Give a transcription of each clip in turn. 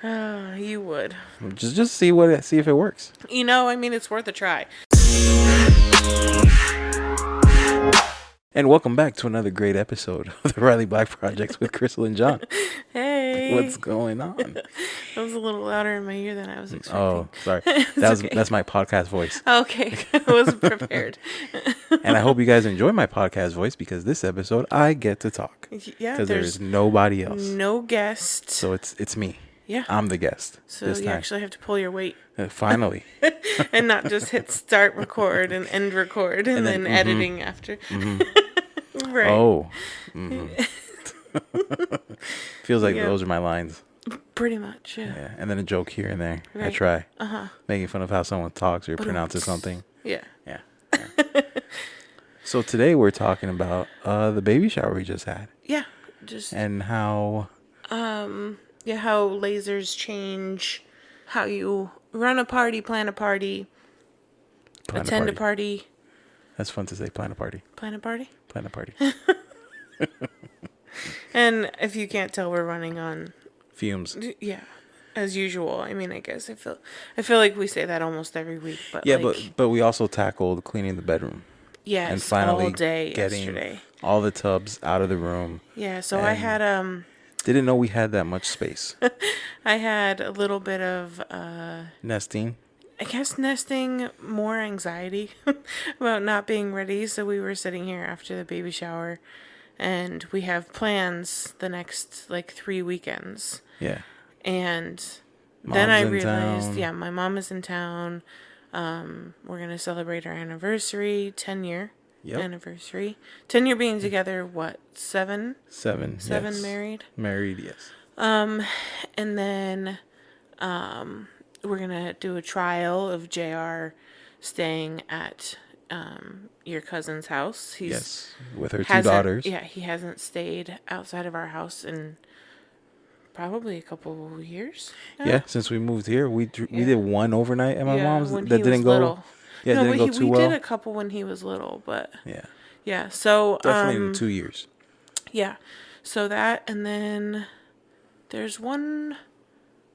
You would. Just see if it works. I mean, it's worth a try. And welcome back to another great episode of the Riley Black Project with Crystal and John. Hey. What's going on? That was a little louder in my ear than I was expecting. Oh, sorry. Okay. That's my podcast voice. Okay. I wasn't prepared. And I hope you guys enjoy my podcast voice because this episode I get to talk. Yeah. Because there's nobody else. No guest. So it's me. Yeah. I'm the guest. So this you time. actually have to pull your weight. Finally. And not just hit start record and end record and then editing after. Right. Oh. Feels like those are my lines. Pretty much, yeah. Yeah. And then a joke here and there. Right. I try. Uh-huh. Making fun of how someone talks or pronounces something. Yeah. Yeah. So today we're talking about the baby shower we just had. Yeah. And how... how lasers change how you run a party, plan a party, attend a party. That's fun to say, plan a party. Plan a party? Plan a party. And if you can't tell, we're running on... Fumes. Yeah. As usual. I mean, I guess I feel like we say that almost every week. But yeah, but we also tackled cleaning the bedroom. Yes, and finally all day getting yesterday. All the tubs out of the room. Yeah, so I had... Didn't know we had that much space. I had a little bit of... nesting. I guess nesting, more anxiety about not being ready. So we were sitting here after the baby shower, and we have plans the next 3 weekends. Yeah. And Mom's then I in realized, town. my mom is in town. We're going to celebrate our anniversary, 10-year anniversary. 10-year being together, what, 7? 7, yes. Married? Married, yes. And then we're going to do a trial of JR staying at your cousin's house. Yes, with her 2 daughters. Yeah, he hasn't stayed outside of our house in probably a couple years now. Yeah, since we moved here, we did one overnight at my mom's when that he didn't was go. Little. Yeah, no, didn't go too well. We did a couple when he was little, but yeah, so definitely in 2 years. Yeah, so that, and then there's one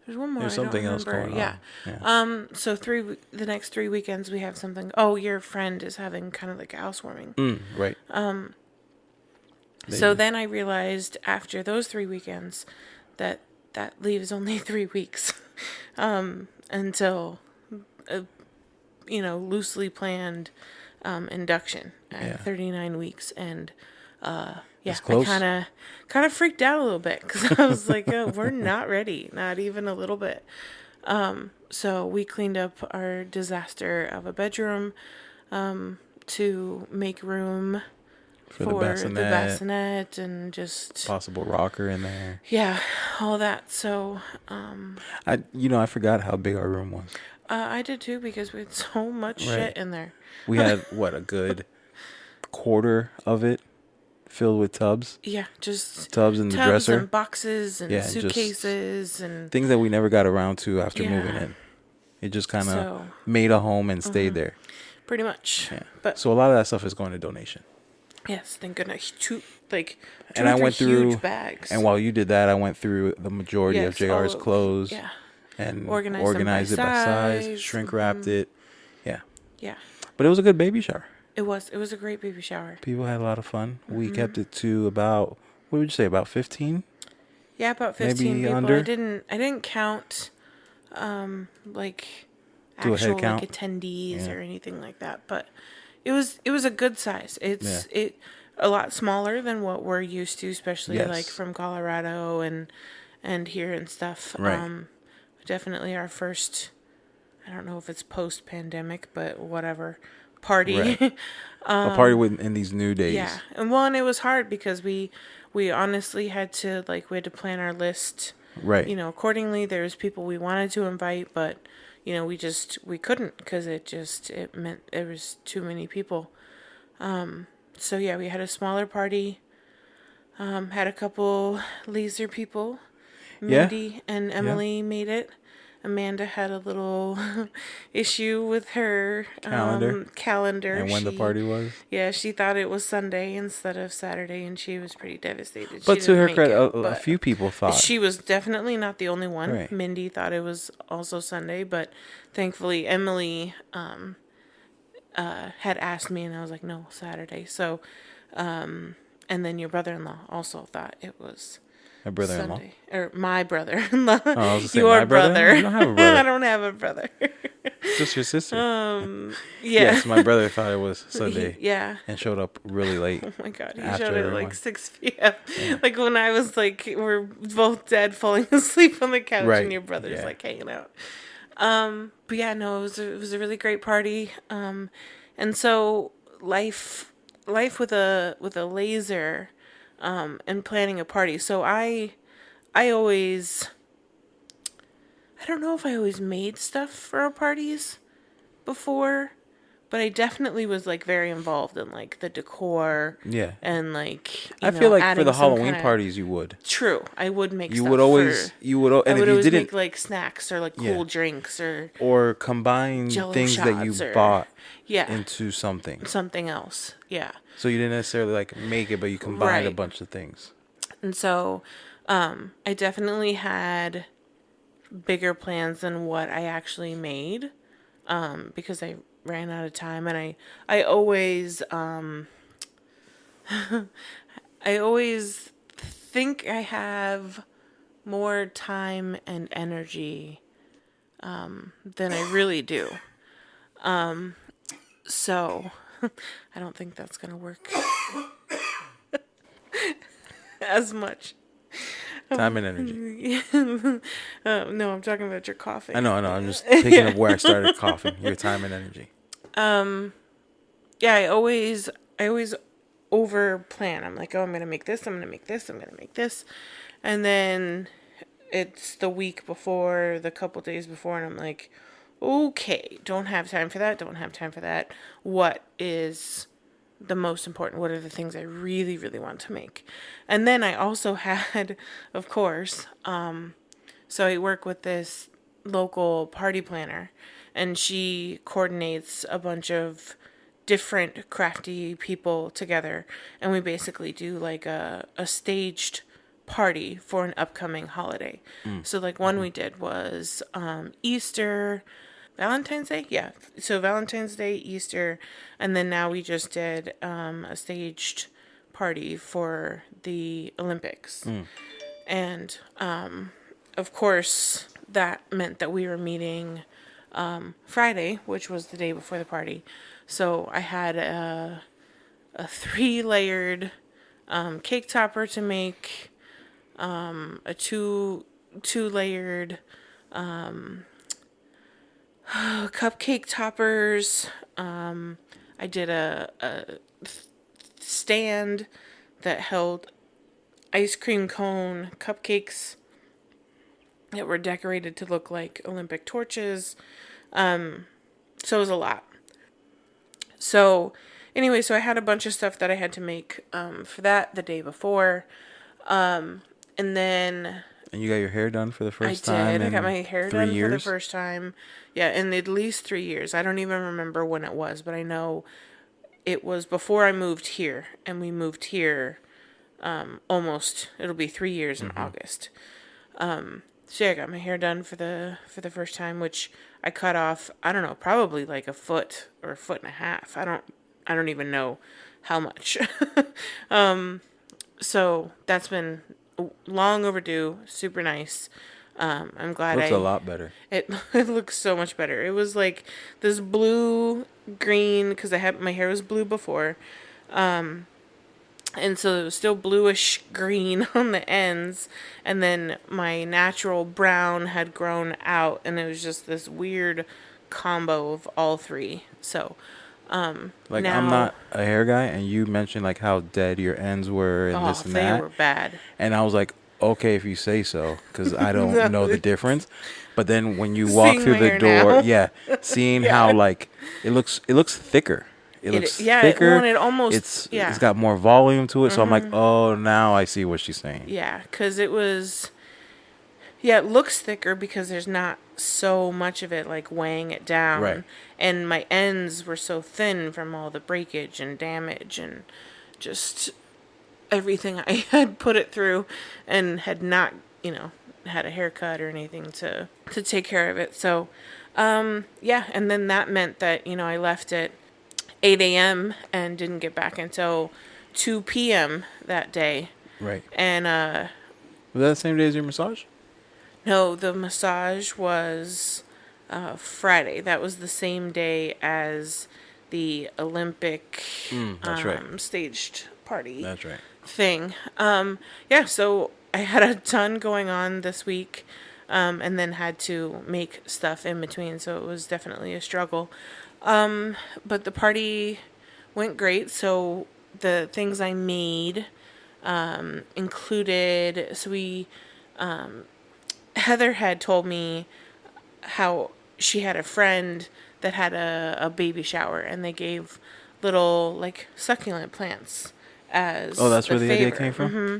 more. There's something else going on. Yeah. So the next 3 weekends we have something. Oh, your friend is having kind of like a housewarming. Right. So then I realized after those 3 weekends that leaves only 3 weeks until loosely planned induction at 39 weeks, and I kind of freaked out a little bit because I was like, oh, we're not ready, not even a little bit. So we cleaned up our disaster of a bedroom to make room for the bassinet and just possible rocker in there. Yeah, all that. So I forgot how big our room was. I did too, because we had so much shit in there. We had a good quarter of it filled with tubs. Yeah, just tubs in the dresser and boxes and suitcases and things that we never got around to after moving in. It just kind of made a home and stayed there. Pretty much. Yeah. But so a lot of that stuff is going to donation. Yes, thank goodness. Two and I went through huge bags. And while you did that, I went through the majority of JR's clothes. Yeah. And organized it by size, shrink wrapped it. Yeah. Yeah. But it was a good baby shower. It was a great baby shower. People had a lot of fun. We kept it to about, what would you say, about 15? Yeah, about 15 maybe people. Under? I didn't count actual attendees or anything like that, but it was a good size. It's a lot smaller than what we're used to, especially from Colorado and here and stuff. Right. Definitely our first, I don't know if it's post-pandemic, but whatever, party. Right. A party in these new days. Yeah. And it was hard because we honestly had to plan our list. Right. Accordingly. There's people we wanted to invite, but, we couldn't because it meant there was too many people. So yeah, we had a smaller party, had a couple laser people. Mindy and Emily made it. Amanda had a little issue with her calendar. And when the party was? Yeah, she thought it was Sunday instead of Saturday, and she was pretty devastated. But to her credit, a few people thought. She was definitely not the only one. Right. Mindy thought it was also Sunday, but thankfully Emily had asked me, and I was like, no, Saturday. So, and then your brother-in-law also thought it was my brother-in-law? Sunday. Or my brother-in-law. Oh, I was gonna say your my brother? You don't have a brother. I don't have a brother. Just your sister. Yeah. Yes, my brother thought it was Sunday. Yeah. And showed up really late. Oh my God, he showed up at like 6 p.m. Yeah. Like when I was like, we're both dead, falling asleep on the couch, and your brother's like hanging out. But yeah, no, it was a really great party. And so life with a laser, and planning a party. So I don't know if I always made stuff for our parties before, but I definitely was like very involved in like the decor. Yeah. And like, I feel like for the Halloween parties you would. True. I would make you stuff would always and I would always make like snacks or like cool drinks or combine things that you bought into something else. Yeah. So you didn't necessarily like make it, but you combined a bunch of things. And so I definitely had bigger plans than what I actually made, because I ran out of time, and I always I always think I have more time and energy than I really do. So I don't think that's gonna work as much. Time and energy. No, I'm talking about your coughing. I know. I'm just thinking of where I started coughing. Your time and energy. Yeah, I always over plan. I'm like, oh, I'm gonna make this. I'm gonna make this. I'm gonna make this, and then it's the week before, the couple days before, and I'm like, okay, don't have time for that. Don't have time for that. What is the most important? What are the things I really, really want to make? And then I also had, of course, so I work with this local party planner, and she coordinates a bunch of different crafty people together, and we basically do like a staged party for an upcoming holiday. So like one we did was Easter, Valentine's Day? Yeah. So Valentine's Day, Easter, and then now we just did a staged party for the Olympics. And of course, that meant that we were meeting Friday, which was the day before the party. So I had a 3-layered cake topper to make, a two-layered cupcake toppers. I did a stand that held ice cream cone cupcakes that were decorated to look like Olympic torches. So it was a lot. So anyway, so I had a bunch of stuff that I had to make for that the day before. And then... And you got your hair done for the first time? I did. I got my hair done for the first time. Yeah, in at least 3 years. I don't even remember when it was, but I know it was before I moved here. And we moved here almost, it'll be 3 years in August. So yeah, I got my hair done for the first time, which I cut off, I don't know, probably like a foot or a foot and a half. I don't even know how much. So that's been long overdue, super nice. I'm glad looks a lot better. It looks so much better. It was like this blue green, because my hair was blue before. And so it was still bluish green on the ends, and then my natural brown had grown out, and it was just this weird combo of all three. So, like now, I'm not a hair guy, and you mentioned like how dead your ends were and this and that. They were bad. And I was like, okay, if you say so, because I don't know the difference. But then when you walk through the door, seeing how like it looks thicker. It looks thicker. Well, it almost, it's got more volume to it. So I'm like, oh, now I see what she's saying. Yeah, because it was Yeah, it looks thicker because there's not so much of it, like, weighing it down. Right. And my ends were so thin from all the breakage and damage and just everything I had put it through and had not, had a haircut or anything to take care of it. So, yeah, and then that meant that, I left at 8 a.m. and didn't get back until 2 p.m. that day. Right. And, was that the same day as your massage? No, the massage was Friday. That was the same day as the Olympic staged party. That's right. Thing. Yeah, so I had a ton going on this week, and then had to make stuff in between, so it was definitely a struggle. But the party went great, so the things I made included, Heather had told me how she had a friend that had a baby shower, and they gave little, like, succulent plants as that's where the favor. idea came from? Mm-hmm.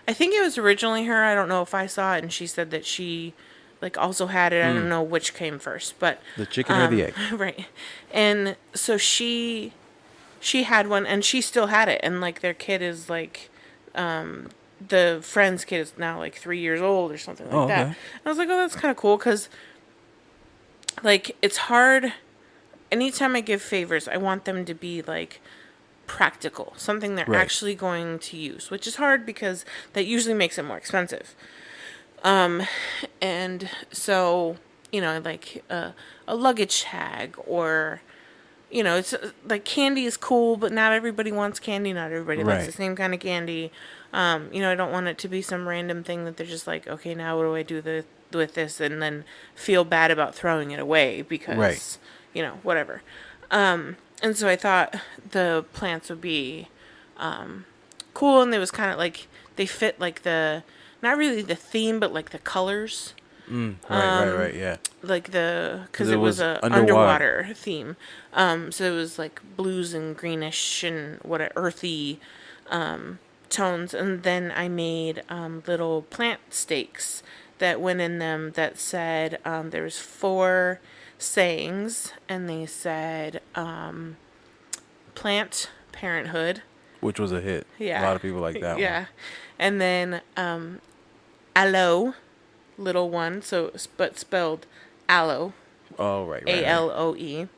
I think it was originally her. I don't know if I saw it, and she said that she, like, also had it. I don't know which came first, but... The chicken or the egg? Right. And so she had one, and she still had it, and, like, their kid is, like... the friend's kid is now like 3 years old or something like that. And I was like, oh, that's kind of cool because, like, it's hard. Anytime I give favors, I want them to be, like, practical, something they're actually going to use, which is hard because that usually makes it more expensive. And so, like a luggage tag, or, it's like, candy is cool, but not everybody wants candy. Not everybody likes the same kind of candy. I don't want it to be some random thing that they're just like, okay, now what do I do with this? And then feel bad about throwing it away because, whatever. And so I thought the plants would be cool, and it was kind of like, they fit, like, not really the theme, but, like, the colors. Right, yeah. Like because it was a underwater theme. So it was, like, blues and greenish and earthy tones. And then I made little plant stakes that went in them that said, there was 4 sayings, and they said, plant parenthood, which was a hit. Yeah, a lot of people like that one. Yeah. And then aloe, little one, but spelled aloe. Oh, right. ALOE.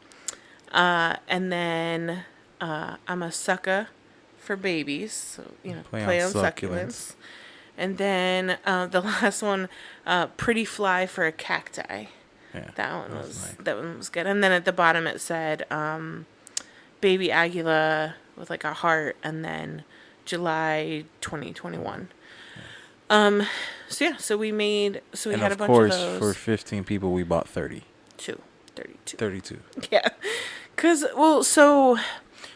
And then I'm a sucker for babies, so play on succulents. And then the last one, pretty fly for a cacti. Yeah, that one was good. And then at the bottom it said baby Aguila with, like, a heart, and then July 2021. So we had a bunch of those. And of course, for 15 people, we bought 32. 32. Yeah. So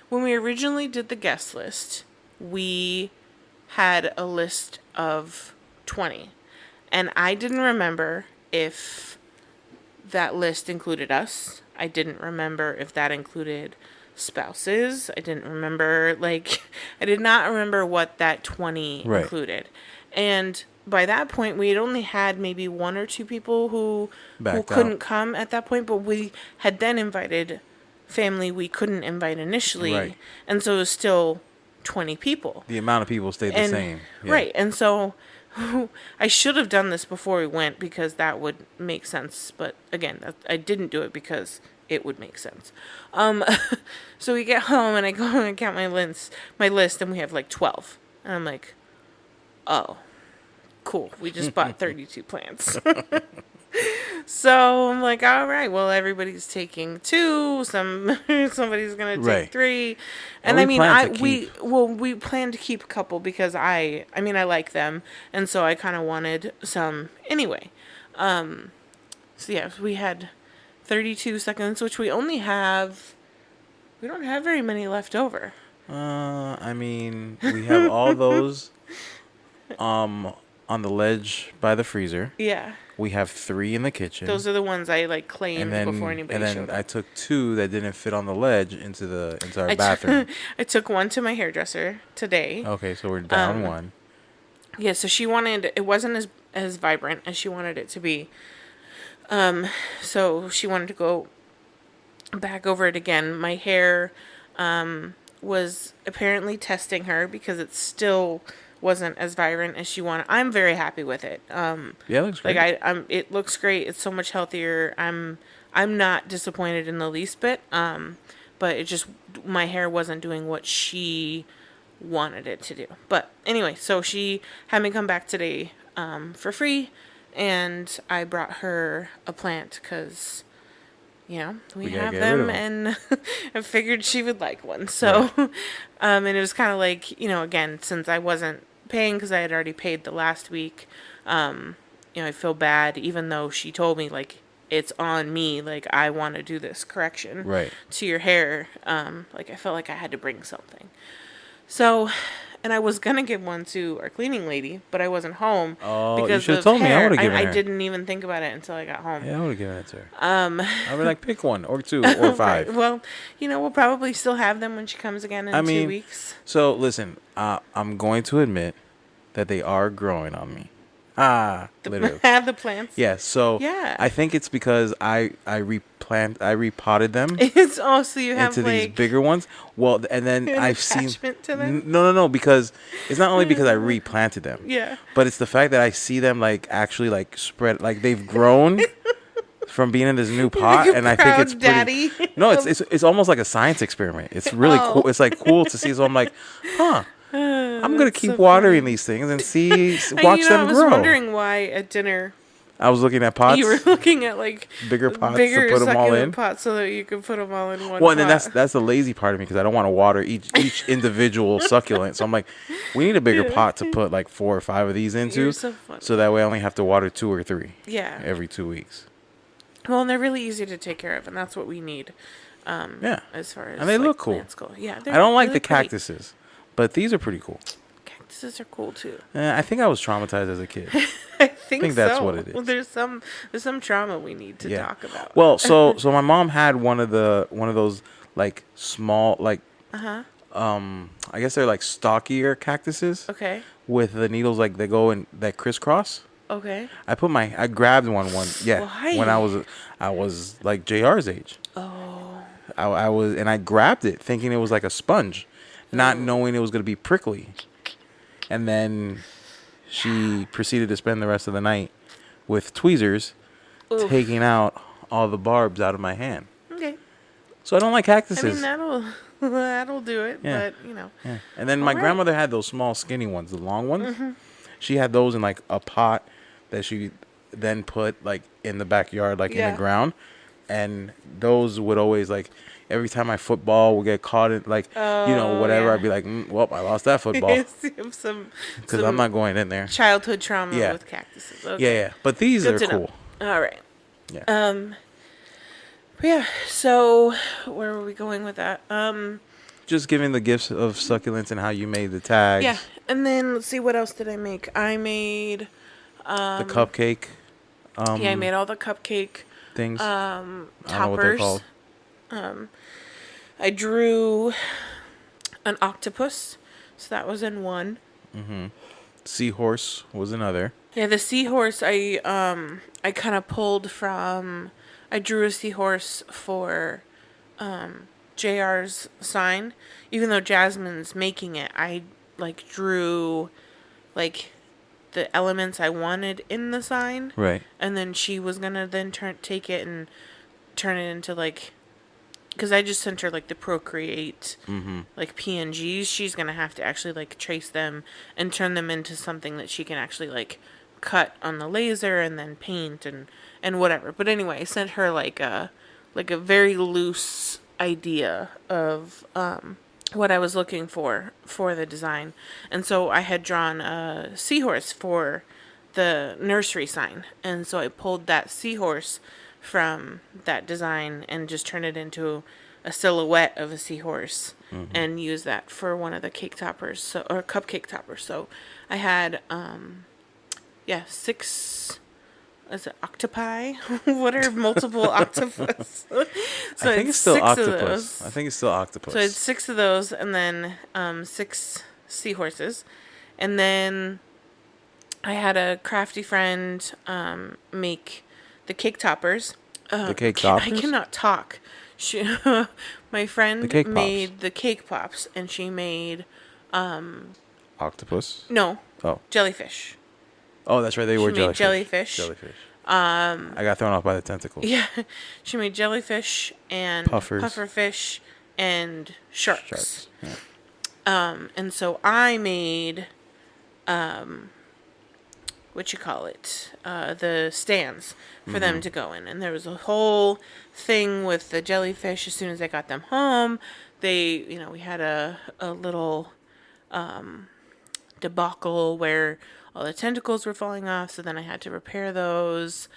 when we originally did the guest list, we had a list of 20. And I didn't remember if that list included us. I didn't remember if that included spouses. I didn't remember, I did not remember what that 20 included. And by that point, we had only had maybe 1 or 2 people who couldn't come at that point, but we had then invited family we couldn't invite initially. Right. And so it was still 20 people. The amount of people stayed the same. Yeah. Right. And so I should have done this before we went because that would make sense. But again, I didn't do it because it would make sense. So we get home and I go and count my list, and we have 12. And I'm like, oh, cool. We just bought 32 plants. So I'm like, all right, well, everybody's taking 2. Somebody's going to take 3. And we plan to keep a couple because I like them. And so I kind of wanted some anyway. So yeah, we had 32 seconds, which we don't have very many left over. We have all those on the ledge by the freezer. Yeah. We have 3 in the kitchen. Those are the ones I claimed before anybody showed up. And then I took 2 that didn't fit on the ledge into our bathroom. I took 1 to my hairdresser today. Okay, so we're down 1. Yeah, so she wanted, it wasn't as vibrant as she wanted it to be. So she wanted to go back over it again. My hair was apparently testing her because it still wasn't as vibrant as she wanted. I'm very happy with it. Yeah, it looks great. It looks great. It's so much healthier. I'm not disappointed in the least bit. But it just, my hair wasn't doing what she wanted it to do. But anyway, so she had me come back today for free, and I brought her a plant because, we have them, and I figured she would like one. So, right. And it was kind of like, again, since I wasn't paying because I had already paid the last week, I feel bad, even though she told me, like, it's on me, like, I want to do this correction to your hair. Like, I felt like I had to bring something. So, and I was going to give one to our cleaning lady, but I wasn't home. Oh, because you should have told me. I would have given her. I didn't even think about it until I got home. Yeah, I would have given it to her. I would like, pick one, or two, or five. Right. Well, we'll probably still have them when she comes again in 2 weeks. So, listen, I'm going to admit that they are growing on me. Literally. The plants? Yeah, so I think it's because I repotted them. So you have into these bigger ones. Well, and then I've seen to them? No, because it's not only because I replanted them. Yeah. But it's the fact that I see them like actually like spread, like they've grown from being in this new pot, like and I think it's pretty. Daddy. No, it's almost like a science experiment. It's really cool. It's like cool to see. So I'm like, I'm gonna keep watering these things and watch them grow. I was wondering why at dinner I was looking at pots. You were looking at like bigger pots to put them all in. Pots so that you could put them all in one. Well, and then that's the lazy part of me because I don't want to water each individual succulent. So I'm like, we need a bigger pot to put like 4 or 5 of these into, so that way I only have to water 2 or 3. Yeah. Every 2 weeks. Well, and they're really easy to take care of, and that's what we need. As far as and they look cool. Yeah, I don't like the cactuses. But these are pretty cool. Cactuses are cool too. I think I was traumatized as a kid. I think that's what it is. Well, there's some trauma we need to talk about. Well, so my mom had one of those like small like I guess they're like stockier cactuses. Okay. With the needles like they go in that crisscross. Okay. I grabbed one. Yeah. Why? When I was like JR's age. Oh. I grabbed it thinking it was like a sponge. Not knowing it was going to be prickly. And then she proceeded to spend the rest of the night with tweezers taking out all the barbs out of my hand. Okay. So I don't like cactuses. I mean, that'll do it, but, Yeah. And then my grandmother had those small skinny ones, the long ones. Mm-hmm. She had those in like a pot that she then put like in the backyard, like in the ground. And those would always like... Every time my football would get caught in, like, whatever, I'd be like, well, I lost that football. Because I'm not going in there. Childhood trauma with cactuses. Okay. Yeah. But these are cool. All right. Yeah. So where were we going with that? Just giving the gifts of succulents and how you made the tags. Yeah. And then, let's see, what else did I make? I made... the cupcake. I made all the cupcake... things. Toppers. I don't know what they're called. I drew an octopus, so that was in one. Mm-hmm. Seahorse was another. Yeah, the seahorse I kind of pulled from. I drew a seahorse for JR's sign, even though Jasmine's making it. I like drew like the elements I wanted in the sign, right? And then she was gonna then take it and turn it into like. Because I just sent her, like, the Procreate, like, PNGs. She's going to have to actually, like, trace them and turn them into something that she can actually, like, cut on the laser and then paint and whatever. But anyway, I sent her, like a very loose idea of what I was looking for the design. And so I had drawn a seahorse for the nursery sign. And so I pulled that seahorse from that design and just turn it into a silhouette of a seahorse and use that for one of the cake toppers, or cupcake toppers. So I had 6 is it octopi? What are multiple octopus? So I think it's still octopus. I think it's still octopus. So I had 6 of those, and then 6 seahorses, and then I had a crafty friend make the cake toppers. The cake toppers? I cannot talk. She, my friend made the cake pops, and she made octopus. No. Oh. Jellyfish. Oh, that's right. They were jellyfish. Jellyfish. I got thrown off by the tentacles. Yeah, she made jellyfish and pufferfish and sharks. Yeah. And so I made the stands for them to go in. And there was a whole thing with the jellyfish. As soon as I got them home, we had a little debacle where all the tentacles were falling off. So then I had to repair those.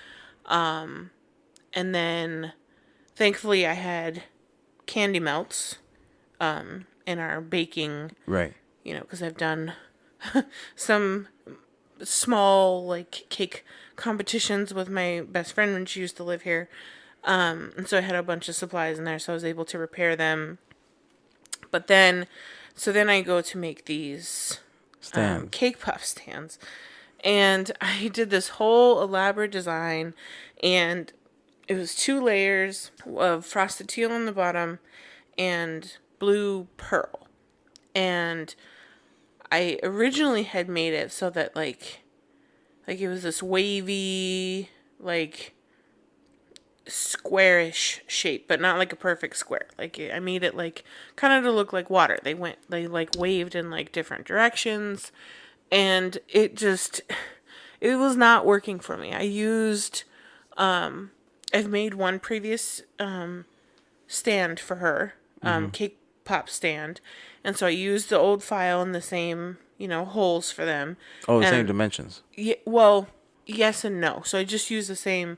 And then thankfully I had candy melts in our baking. Right. Because I've done some small cake competitions with my best friend when she used to live here, and so I had a bunch of supplies in there, so I was able to repair them. But then I go to make these cake puff stands, and I did this whole elaborate design, and it was 2 layers of frosted teal on the bottom and blue pearl. And I originally had made it so that like it was this wavy, squarish shape, but not like a perfect square. I made it kind of to look like water. They waved in different directions, and it was not working for me. I used I've made one previous stand for her, cake pop stand, and so I used the old file and the same holes for them. Oh, the same dimensions. Yeah, well, yes and no. So I just used the same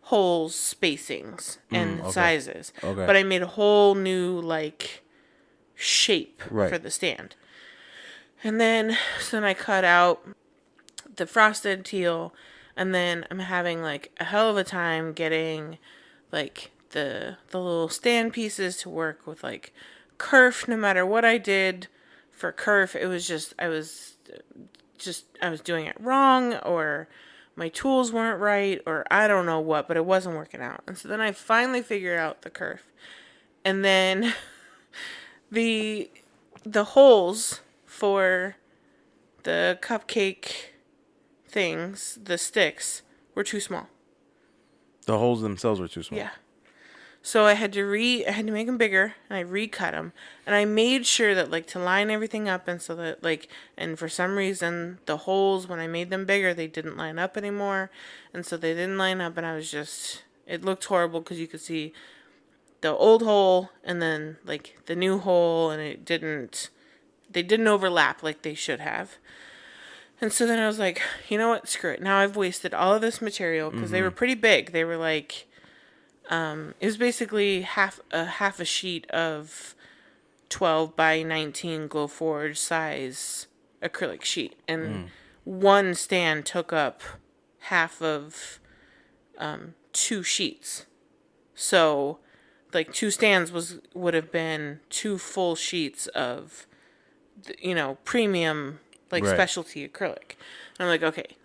holes, spacings, and sizes. Okay. But I made a whole new shape for the stand. And then I cut out the frosted teal, and then I'm having a hell of a time getting the little stand pieces to work with kerf. No matter what I did for kerf, it was just I was doing it wrong, or my tools weren't right, or I don't know what, but it wasn't working out. And so then I finally figured out the kerf, and then the holes for the cupcake things, the sticks, were too small. The holes themselves were too small. Yeah. So I had to make them bigger, and I recut them, and I made sure that to line everything up, and so that and for some reason the holes, when I made them bigger, they didn't line up anymore, and so they didn't line up, and I was it looked horrible because you could see the old hole and then the new hole, and they didn't overlap like they should have. And so then I was like, you know what, screw it. Now I've wasted all of this material, because they were pretty big. They were it was basically half a sheet of 12 by 19 Glowforge size acrylic sheet, and one stand took up half of 2 sheets. So 2 stands would have been 2 full sheets of premium specialty acrylic. And I'm like, okay,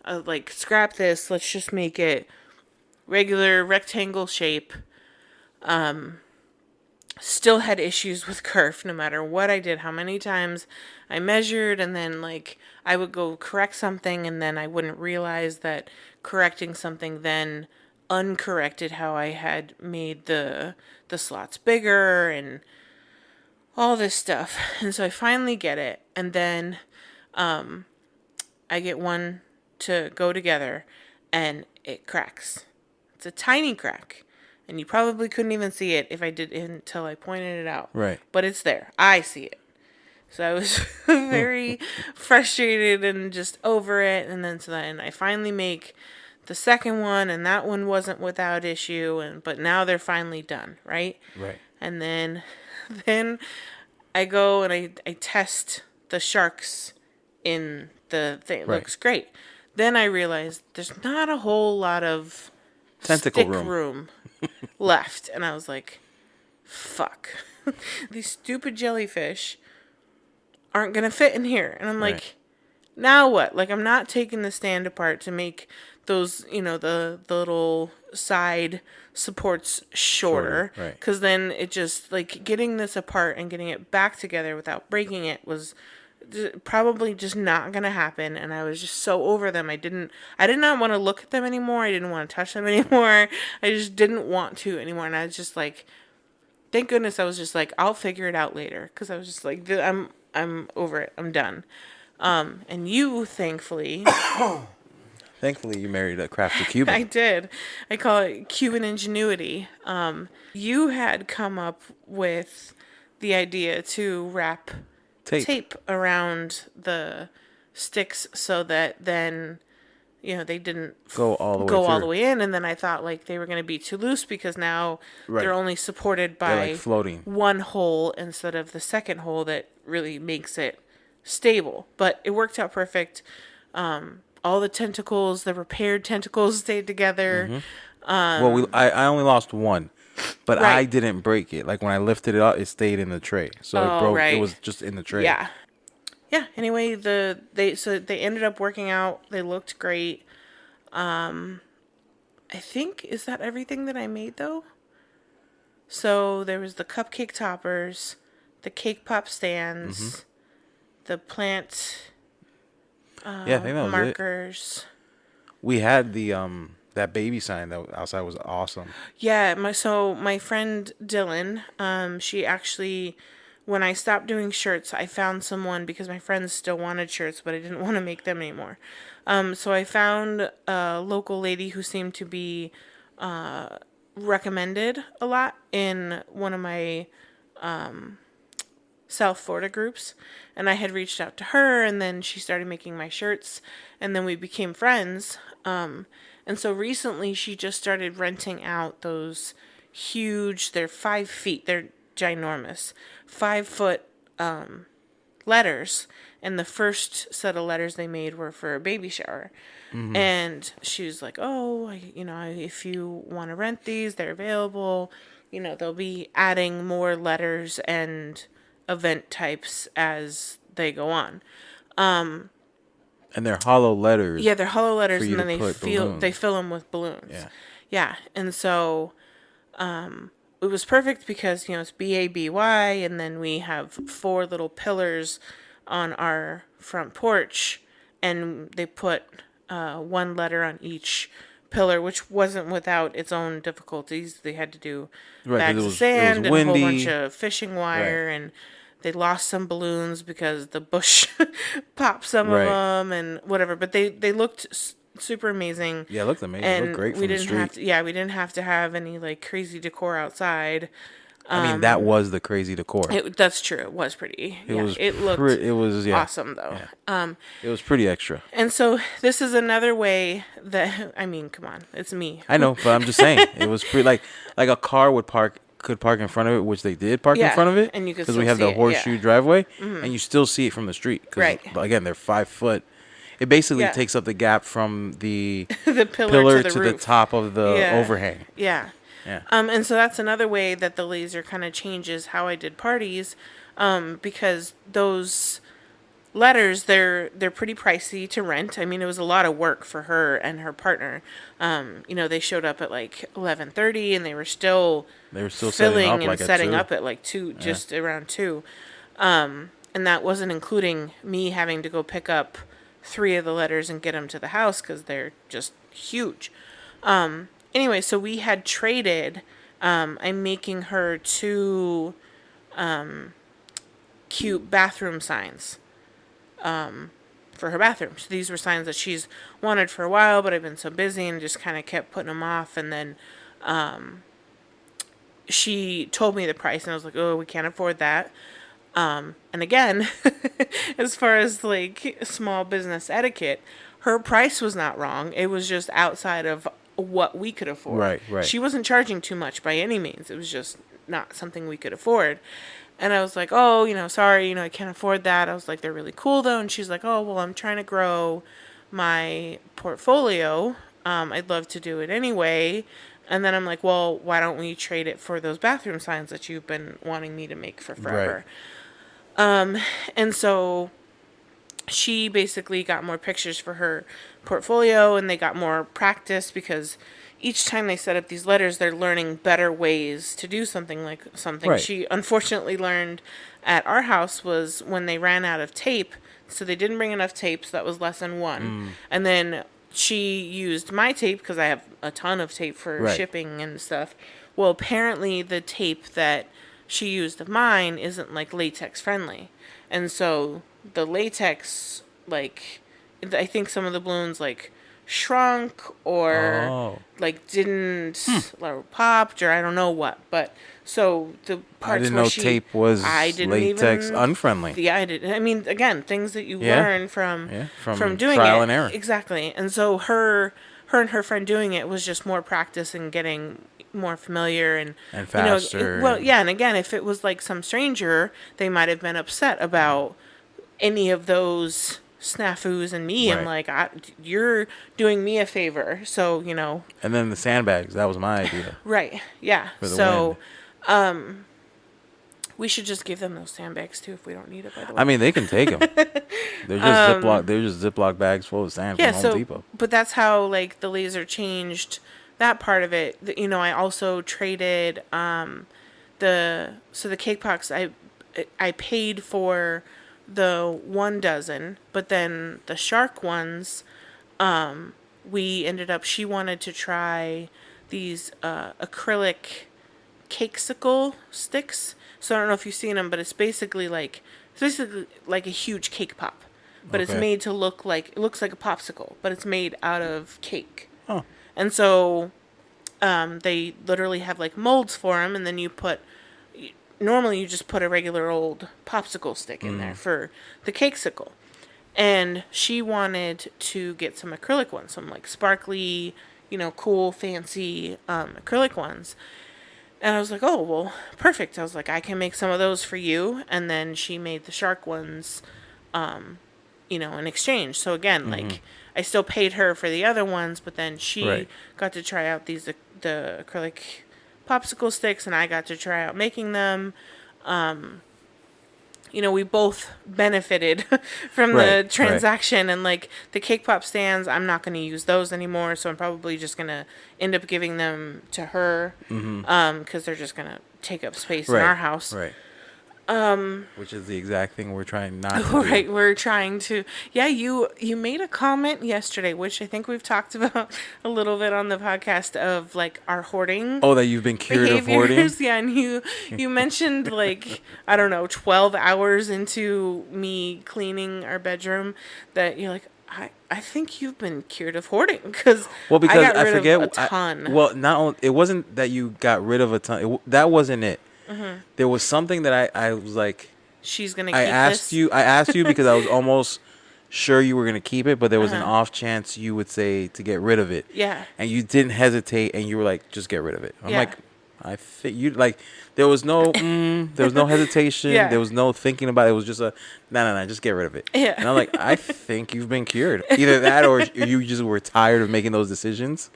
scrap this. Let's just make it regular rectangle shape. Still had issues with kerf no matter what I did, how many times I measured, and then I would go correct something, and then I wouldn't realize that correcting something then uncorrected how I had made the slots bigger and all this stuff. And so I finally get it, and then I get one to go together, and it cracks. It's a tiny crack, and you probably couldn't even see it if I did until I pointed it out. Right. But it's there. I see it. So I was very frustrated and just over it. And then I finally make the second one, and that one wasn't without issue. But now they're finally done, right? Right. And then I go and I test the sharks in the thing. It looks great. Then I realized there's not a whole lot of tentacle room left, and I was like, fuck. These stupid jellyfish aren't gonna fit in here. And I'm like, now what? Like, I'm not taking the stand apart to make those, you know, the little side supports shorter. Right. Because then it just, like, getting this apart and getting it back together without breaking it was probably just not gonna happen. And I was just so over them. I did not want to look at them anymore. I didn't want to touch them anymore. I just didn't want to anymore. And I was just like, thank goodness I was just like, I'll figure it out later. Because I was just like, I'm over it. I'm done. And you, thankfully, you married a crafty Cuban. I did. I call it Cuban ingenuity. You had come up with the idea to wrap tape around the sticks so that then, you know, they didn't go all the way in. And then I thought like they were going to be too loose because now they're only supported by like floating one hole instead of the second hole that really makes it stable. But it worked out perfect. All the tentacles, the repaired tentacles stayed together. Well, I only lost one, but I didn't break it. Like when I lifted it up, it stayed in the tray, so it broke. It was just in the tray. Yeah. Anyway, they ended up working out. They looked great. I think, is that everything that I made though? So there was the cupcake toppers, the cake pop stands, the plant I think that was markers. We had the that baby sign that outside was awesome. Yeah, my friend Dylan, she actually, when I stopped doing shirts, I found someone because my friends still wanted shirts, but I didn't want to make them anymore. So I found a local lady who seemed to be recommended a lot in one of my South Florida groups, and I had reached out to her, and then she started making my shirts, and then we became friends. And so recently she just started renting out those huge, they're 5 feet, they're ginormous, 5-foot letters. And the first set of letters they made were for a baby shower. And she was like, oh, if you want to rent these, they're available. You know, they'll be adding more letters and event types as they go on. And they're hollow letters. Yeah, they're hollow letters, and then they fill them with balloons. Yeah. And so it was perfect because, you know, it's BABY, and then we have 4 little pillars on our front porch, and they put 1 letter on each pillar, which wasn't without its own difficulties. They had to do bags of sand and a whole bunch of fishing wire, and they lost some balloons because the bush popped some of them and whatever. But they looked super amazing. Yeah, it looked amazing. It looked great from the street. We didn't have to have any like crazy decor outside. I mean, that was the crazy decor. That's true. It was pretty. It looked awesome though. Yeah. It was pretty extra. And so this is another way that, I mean, come on, it's me. I know, but I'm just saying it was pretty like a car could park in front of it, which they did park in front of it, and you could because we have the horseshoe driveway, and you still see it from the street. Right. Again, they're 5 foot. It basically takes up the gap from the the pillar to the top of the overhang. Yeah. Yeah. And so that's another way that the laser kind of changes how I did parties, because those letters, they're pretty pricey to rent. I mean, it was a lot of work for her and her partner. You know, they showed up at like 11:30, and they were still filling and setting up at like 2, just around 2. And that wasn't including me having to go pick up 3 of the letters and get them to the house because they're just huge. Anyway, so we had traded. I'm making her 2 cute bathroom signs for her bathroom. So these were signs that she's wanted for a while, but I've been so busy and just kind of kept putting them off. And then she told me the price, and I was like, oh, we can't afford that. And again, as far as like small business etiquette, her price was not wrong. It was just outside of what we could afford. Right. She wasn't charging too much by any means. It was just not something we could afford. And I was like, oh, you know, sorry, you know, I can't afford that. I was like, they're really cool though. And she's like, oh, well, I'm trying to grow my portfolio. I'd love to do it anyway. And then I'm like, well, why don't we trade it for those bathroom signs that you've been wanting me to make for forever? And so she basically got more pictures for her portfolio, and they got more practice because each time they set up these letters, they're learning better ways to do something like something. Right. She unfortunately learned at our house was when they ran out of tape, so they didn't bring enough tape, so that was lesson 1. And then she used my tape because I have a ton of tape for shipping and stuff. Well, apparently the tape that she used of mine isn't like latex friendly. And so the latex, like, I think some of the balloons like shrunk or like didn't popped, or I don't know what. But so the parts I didn't know tape was latex unfriendly. Yeah, I did. I mean, again, things that you learn from doing trial it. And error. Exactly. And so her and her friend doing it was just more practice and getting more familiar and faster. And again, if it was like some stranger, they might have been upset about any of those snafus and me. I'm like, you're doing me a favor, so And then the sandbags, that was my idea. Right. Yeah. So we should just give them those sandbags too if we don't need it, by the way. I mean, they can take them. They're just Ziploc bags full of sand from Home Depot. But that's how like the laser changed that part of it. I also traded the cake pops. I paid for the 1 dozen, but then the shark ones, she wanted to try these acrylic Cakesicle sticks. So I don't know if you've seen them, but it's basically like a huge cake pop, but it's made to looks like a popsicle, but it's made out of cake. Oh. And so they literally have like molds for them, and then normally you just put a regular old popsicle stick in there for the Cakesicle. And she wanted to get some acrylic ones, some like sparkly, cool, fancy acrylic ones. And I was like, oh, well, perfect. I was like, I can make some of those for you. And then she made the shark ones, in exchange. So again, like, I still paid her for the other ones, but then she got to try out the acrylic popsicle sticks, and I got to try out making them. We both benefited from the transaction, and like the cake pop stands, I'm not going to use those anymore, so I'm probably just going to end up giving them to her, because they're just going to take up space in our house. Right. Which is the exact thing we're trying not to do. Right, we're trying to. Yeah, you made a comment yesterday, which I think we've talked about a little bit on the podcast, of like our hoarding. Oh, that you've been cured of hoarding? Yeah, and you mentioned like, I don't know, 12 hours into me cleaning our bedroom that you're like, I think you've been cured of hoarding, because I got rid of a ton. Not only, it wasn't that you got rid of a ton. That wasn't it. There was something that I was like, she's gonna keep this? I asked you because I was almost sure you were gonna keep it, but there was an off chance you would say to get rid of it. Yeah. And you didn't hesitate, and you were like, just get rid of it. I'm like, I think you like. There was no hesitation. Yeah. There was no thinking about it. It was just no, just get rid of it. Yeah. And I'm like, I think you've been cured. Either that, or you just were tired of making those decisions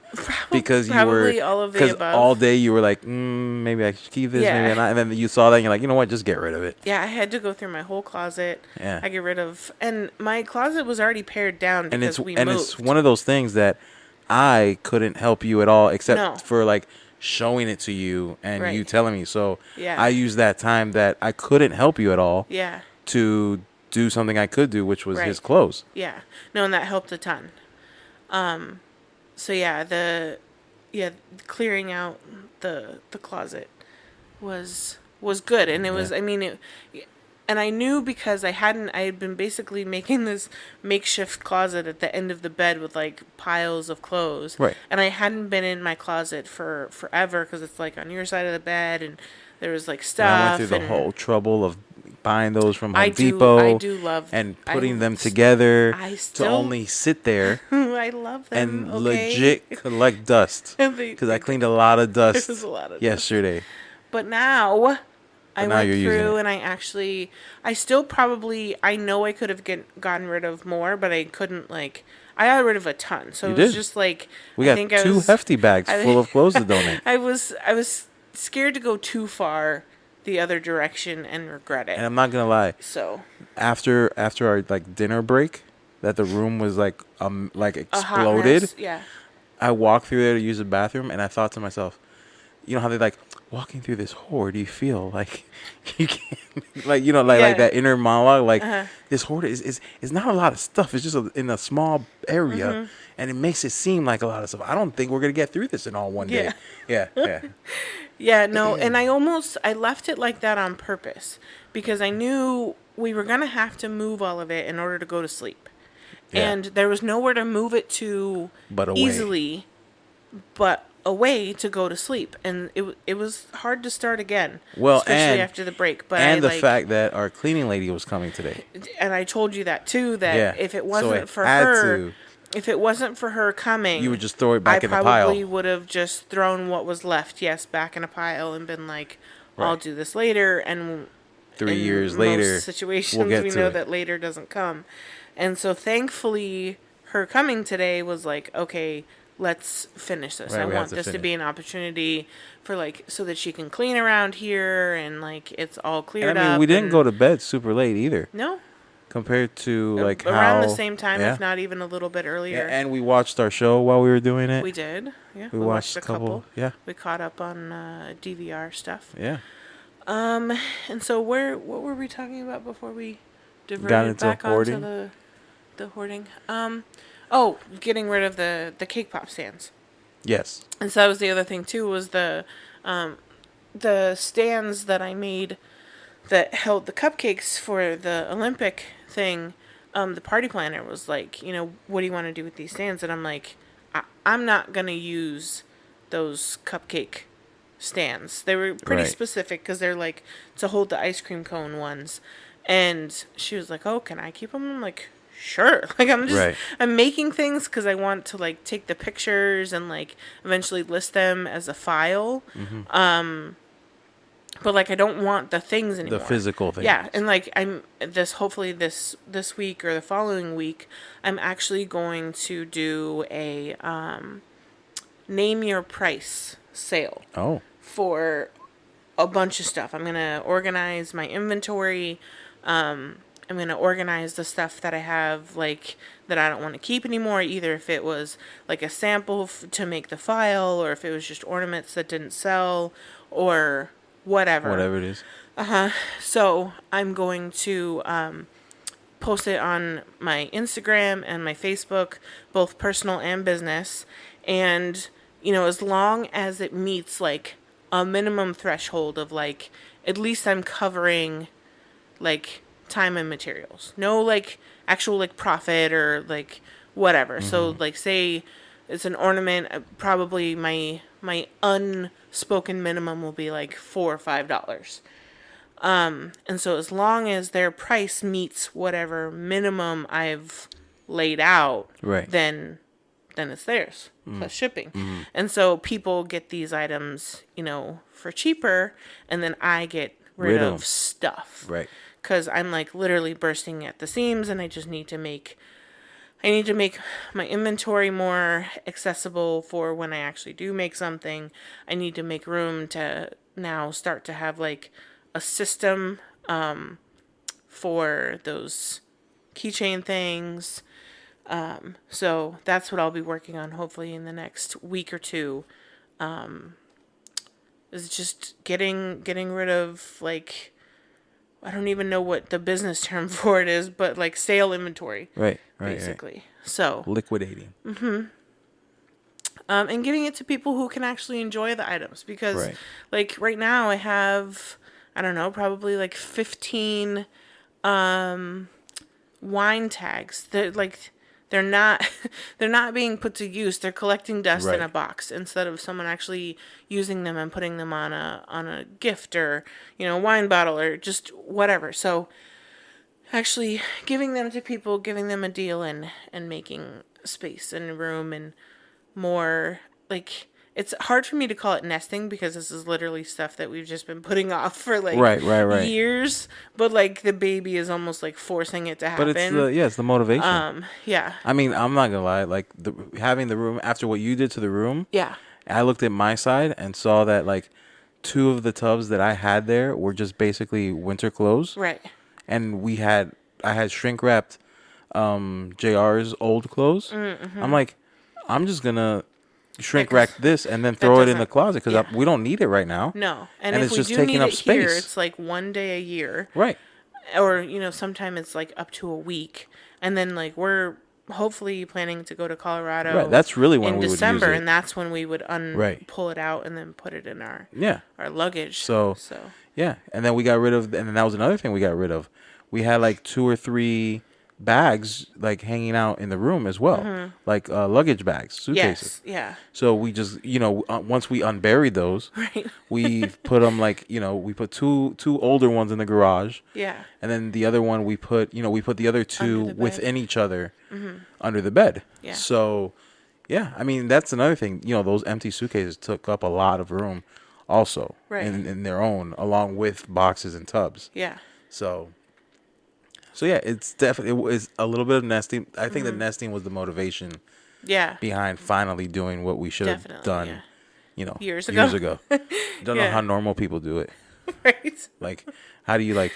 because all of the above. All day you were like, maybe I should keep this, maybe not. And then you saw that, and you're like, you know what, just get rid of it. Yeah, I had to go through my whole closet. Yeah. I get rid of, and my closet was already pared down because we moved. And it's one of those things that I couldn't help you at all, except for like showing it to you and you telling me. So I used that time that I couldn't help you at all to do something I could do, which was his clothes. Yeah. No, and that helped a ton. So clearing out the closet was good, and it was, I mean, and I knew because I had been basically making this makeshift closet at the end of the bed with like piles of clothes. Right. And I hadn't been in my closet for forever because it's like on your side of the bed, and there was like stuff. And I went through the whole trouble of buying those from Home Depot. I do love and putting them together to only sit there. I love them. And legit collect dust because I cleaned a lot of dust yesterday. But now I went through and I still probably, I know I could have gotten rid of more, but I couldn't, like, I got rid of a ton. So it was just like, we got two hefty bags full of clothes to donate. I was scared to go too far the other direction and regret it. And I'm not gonna lie. So after our like dinner break, that the room was like exploded. Yeah. I walked through there to use the bathroom, and I thought to myself, you know how they like walking through this hoard, you feel like you can't, like, you know, like that inner monologue, like this hoard is not a lot of stuff. It's just in a small area, and it makes it seem like a lot of stuff. I don't think we're gonna get through this in all one day. Yeah. Yeah, no, and I left it like that on purpose because I knew we were gonna have to move all of it in order to go to sleep. Yeah. And there was nowhere to move it to easily, but a way to go to sleep. And it was hard to start again, especially after the break. But the fact that our cleaning lady was coming today. And I told you that, too, that if it wasn't for her... If it wasn't for her coming... You would just throw it back in the pile. I probably would have just thrown what was left, back in a pile and been like, I'll do this later. And 3 years later, most situations, we know that later doesn't come. And so thankfully, her coming today was like, okay, let's finish this. I want this to be an opportunity for like, so that she can clean around here and like it's all cleared up. I mean, we didn't go to bed super late either. No. Compared to like around the same time, if not even a little bit earlier. Yeah, and we watched our show while we were doing it. We did. Yeah. We watched a couple. Yeah. We caught up on DVR stuff. Yeah. And so what were we talking about before we diverted back hoarding? Onto the hoarding? Getting rid of the cake pop stands. Yes. And so that was the other thing too, was the stands that I made that held the cupcakes for the Olympic thing. The party planner was like, you know, what do you want to do with these stands? And I'm like, I'm not going to use those cupcake stands. They were pretty specific because they're like to hold the ice cream cone ones. And she was like, oh, can I keep them? I'm like, sure. Like, I'm making things because I want to like take the pictures and like eventually list them as a file. Mm-hmm. But like I don't want the things anymore. The physical things. Yeah, and like hopefully this week or the following week, I'm actually going to do a name your price sale. Oh. For a bunch of stuff. I'm gonna organize my inventory. I'm going to organize the stuff that I have, like, that I don't want to keep anymore, either if it was, like, a sample to make the file, or if it was just ornaments that didn't sell, or whatever. Whatever it is. So, I'm going to post it on my Instagram and my Facebook, both personal and business, and, you know, as long as it meets, like, a minimum threshold of, like, at least I'm covering, like, time and materials. No, like, actual, like, profit or, like, whatever. Mm-hmm. So, like, say it's an ornament, probably my unspoken minimum will be, like, $4 or $5. And so as long as their price meets whatever minimum I've laid out, then it's theirs, plus shipping. Mm-hmm. And so people get these items, you know, for cheaper, and then I get rid of stuff. Right. Because I'm like literally bursting at the seams, and I just need to make my inventory more accessible for when I actually do make something. I need to make room to now start to have like a system for those keychain things. So that's what I'll be working on hopefully in the next week or two. Is just getting rid of like, I don't even know what the business term for it is, but like sale inventory. Right. Basically. Right. So liquidating. Mm-hmm. And getting it to people who can actually enjoy the items, because like right now I have, I don't know, probably like 15 wine tags. They're not being put to use. They're collecting dust in a box instead of someone actually using them and putting them on a gift or, you know, wine bottle or just whatever. So actually giving them to people, giving them a deal and making space and room and more, like, it's hard for me to call it nesting because this is literally stuff that we've just been putting off for like years. But like the baby is almost like forcing it to happen. But it's the motivation. Yeah. I mean, I'm not gonna lie. Like having the room after what you did to the room. Yeah. I looked at my side and saw that like 2 of the tubs that I had there were just basically winter clothes. Right. And I had shrink wrapped JR's old clothes. Mm-hmm. I'm like, I'm just gonna shrink wrap this and then throw it in the closet because we don't need it right now. No, and if it's just taking up space. Here, it's like one day a year, right? Or sometimes it's like up to a week, and then like we're hopefully planning to go to Colorado. Right, that's really when in we December, would use it. And that's when we would pull it out and then put it in our luggage. So yeah, and then we got rid of, and then that was another thing we got rid of. We had like 2 or 3 bags like hanging out in the room as well, like luggage bags, suitcases. Yes, yeah. So we just once we unburied those, we put them like we put two older ones in the garage. Yeah. And then the other one we put the other 2 within each other under the bed. Yeah. So yeah, I mean that's another thing. Those empty suitcases took up a lot of room, also in their own, along with boxes and tubs. Yeah. So yeah, it was a little bit of nesting. I think the nesting was the motivation. Yeah. Behind finally doing what we should have done, years ago. Don't know how normal people do it. Right. Like, how do you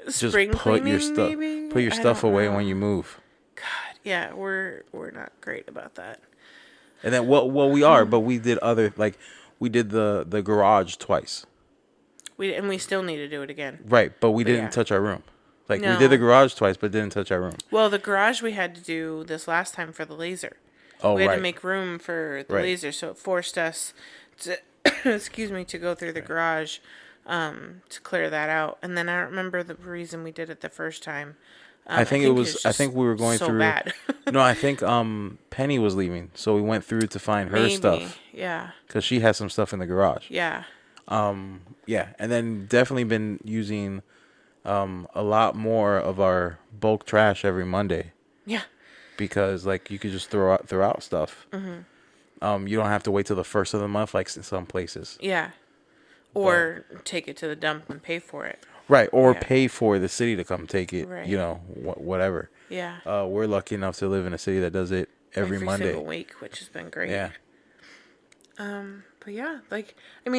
just put your stuff away when you move? God, yeah, we're not great about that. And then we are, but we did we did the garage twice. We still need to do it again. Right, but we didn't touch our room. We did the garage twice, but didn't touch our room. Well, the garage we had to do this last time for the laser. Oh, we had to make room for the laser, so it forced us to, to go through the garage to clear that out. And then I don't remember the reason we did it the first time. I think we were going through. Bad. No, I think Penny was leaving, so we went through to find her stuff. Yeah. Because she has some stuff in the garage. Yeah. Yeah, and then definitely been using a lot more of our bulk trash every Monday. Yeah. Because you could just throw out stuff. Mm-hmm. You don't have to wait till the first of the month, like in some places. Yeah. Or take it to the dump and pay for it. Right, or pay for the city to come take it. Right. Whatever. Yeah. We're lucky enough to live in a city that does it every Monday. Single week, which has been great. Yeah. But yeah,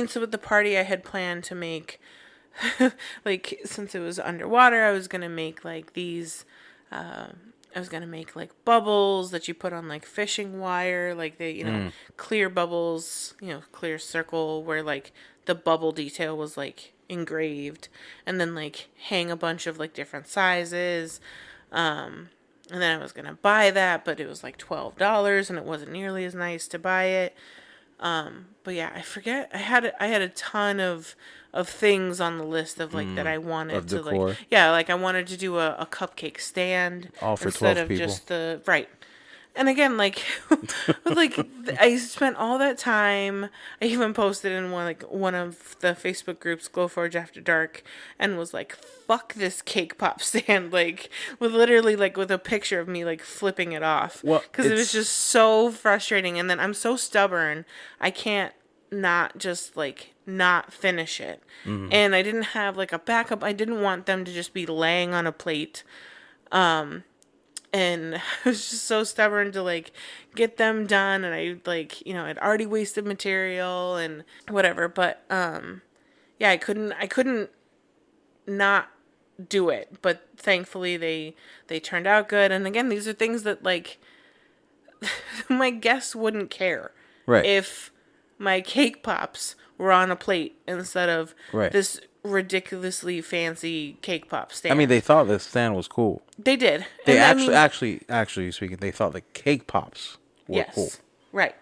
so with the party I had planned to make, since it was underwater, I was gonna make these. I was gonna make bubbles that you put on fishing wire, clear bubbles, clear circle where the bubble detail was engraved, and then hang a bunch of different sizes. And then I was gonna buy that, but it was $12, and it wasn't nearly as nice to buy it. But yeah, I forget. I had a ton of things on the list of that I wanted to decor. I wanted to do a cupcake stand all for instead 12 of people. Just the right. And again, I spent all that time. I even posted in one of the Facebook groups, Glowforge After Dark, and was like, "Fuck this cake pop stand!" With literally with a picture of me flipping it off, because it was just so frustrating. And then I'm so stubborn, I can't not just not finish it. Mm-hmm. And I didn't have a backup. I didn't want them to just be laying on a plate. And I was just so stubborn to get them done, and I I'd already wasted material and whatever. But yeah, I couldn't not do it. But thankfully they turned out good. And again, these are things that my guests wouldn't care if my cake pops were on a plate instead of this ridiculously fancy cake pop stand. I mean, they thought the stand was cool. They did. They actually speaking, they thought the cake pops were cool. Right.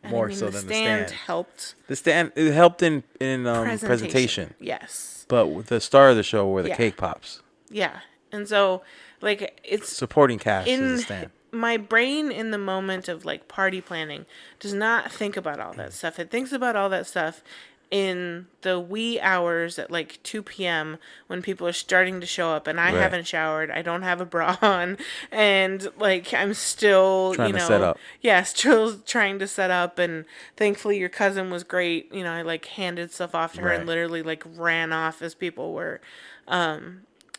More so than the stand. Helped. The stand helped in presentation. Yes. But the star of the show were the cake pops. Yeah. And so it's supporting cast is the stand. My brain in the moment of party planning does not think about all that stuff. It thinks about all that stuff in the wee hours at 2 p.m. when people are starting to show up, and I haven't showered, I don't have a bra on, and I'm still trying to set up. Yeah, still trying to set up. And thankfully your cousin was great. I handed stuff off to her and literally ran off as people were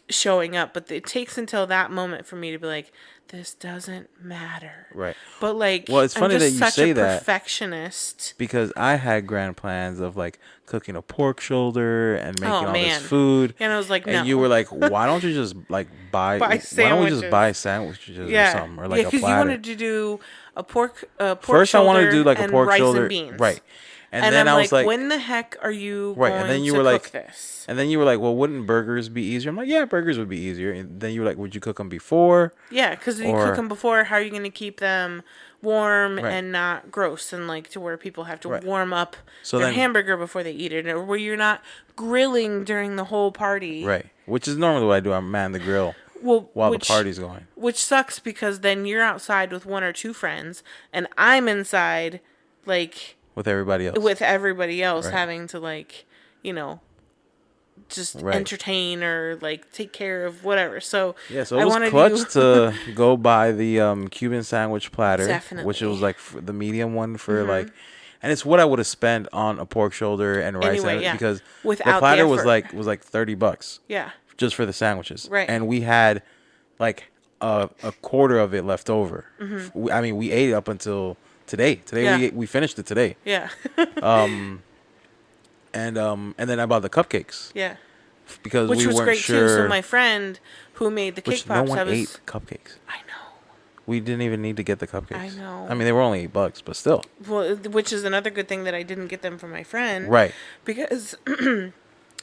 showing up. But it takes until that moment for me to be this doesn't matter. Right. But like, well, it's funny I'm just that you such say a that perfectionist. because I had grand plans of like cooking a pork shoulder and making all this Man. food. And I was like, no. And you were like, why don't you just like buy why don't we just buy sandwiches or something or like a platter? Because you wanted to do a pork First shoulder I wanted to do like a pork rice shoulder. And beans. Right. And then I was like, when the heck are you right? going And then you to were cook like, this? And then you were like, well, wouldn't burgers be easier? I'm like, yeah, burgers would be easier. And then you were like, would you cook them before? Yeah, because you cook them before. How are you going to keep them warm and not gross, and like to where people have to warm up their hamburger before they eat it, or where you're not grilling during the whole party? Right, which is normally what I do. I man the grill while the party's going. Which sucks because then you're outside with one or two friends, and I'm inside, like with everybody else, having to like, just entertain or like take care of whatever. So yeah, so it was clutch to go buy the Cuban sandwich platter, which it was like the medium one for like, and it's what I would have spent on a pork shoulder and rice because without the platter was like $30. Yeah, just for the sandwiches. Right, and we had like a quarter of it left over. I mean, we ate it up until today. We finished it today. Yeah. And then I bought the cupcakes. Yeah. Because which we was weren't great sure. too. So my friend who made the cake pops, no one ate cupcakes. I know. We didn't even need to get the cupcakes. I know. I mean, they were only $8, but still. Well, which is another good thing that I didn't get them from my friend. Right. Because,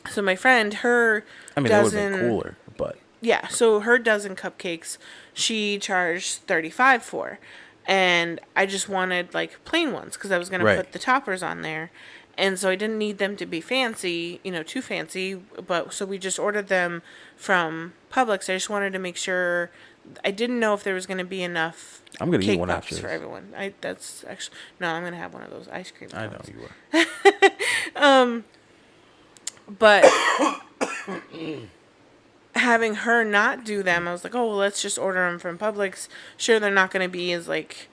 so my friend, her dozen. I mean, that would have been cooler, but. Yeah, so her dozen cupcakes, she charged $35 for. And I just wanted, like, plain ones, because I was going to put the toppers on there. And so I didn't need them to be fancy, too fancy. But so we just ordered them from Publix. I just wanted to make sure. I didn't know if there was going to be enough. I'm going to eat one after this for everyone. That's actually I'm going to have one of those ice cream cones. I know you were. But having her not do them, I was like, oh, well, let's just order them from Publix. Sure, they're not going to be as like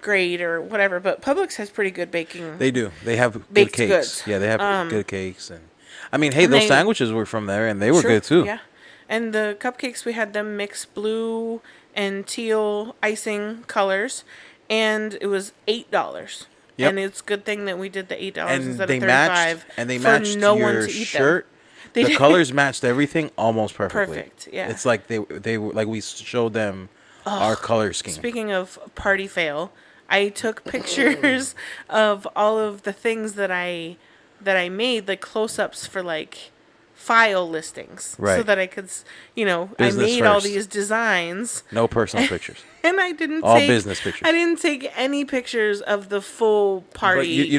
great or whatever, but Publix has pretty good baking. They do. They have good cakes. Goods. Yeah, they have good cakes, and I mean, hey, those sandwiches were from there, and they were good too. Yeah, and the cupcakes, we had them mix blue and teal icing colors, and it was $8. Yep. And it's a good thing that we did the $8 instead of $35. And they matched your shirt. The colors matched everything almost perfectly. Perfect. Yeah. It's like they were like we showed them our color scheme. Speaking of party fail, I took pictures of all of the things that I made, like close-ups for like file listings, so that I could, Business I made all these designs. No personal pictures. And I didn't all business pictures. I didn't take any pictures of the full party.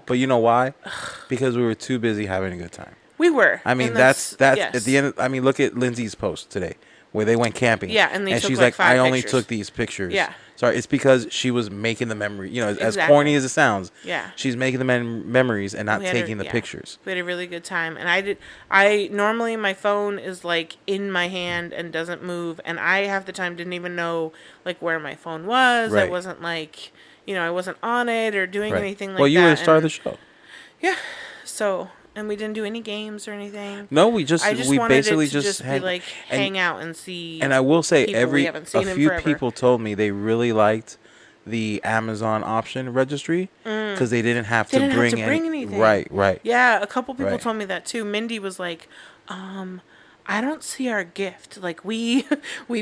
But you know why? Because we were too busy having a good time. We were. I mean, that's yes. At the end. I mean, look at Lindsay's post today, where they went camping. Yeah, and she's like, I only took these pictures. Yeah. Sorry, it's because she was making the memory. As corny as it sounds. Yeah. She's making the memories and not taking the pictures. We had a really good time, and I normally my phone is like in my hand and doesn't move, and I half the time didn't even know like where my phone was. Right. I wasn't like, I wasn't on it or doing anything like that. Well, you were the star of the show. Yeah. So. And we didn't do any games or anything. No, we basically just be like hang out and see. And I will say, a few people told me they really liked the Amazon option registry because they didn't have to bring anything. Right. Yeah, a couple people told me that too. Mindy was like, I don't see our gift. Like we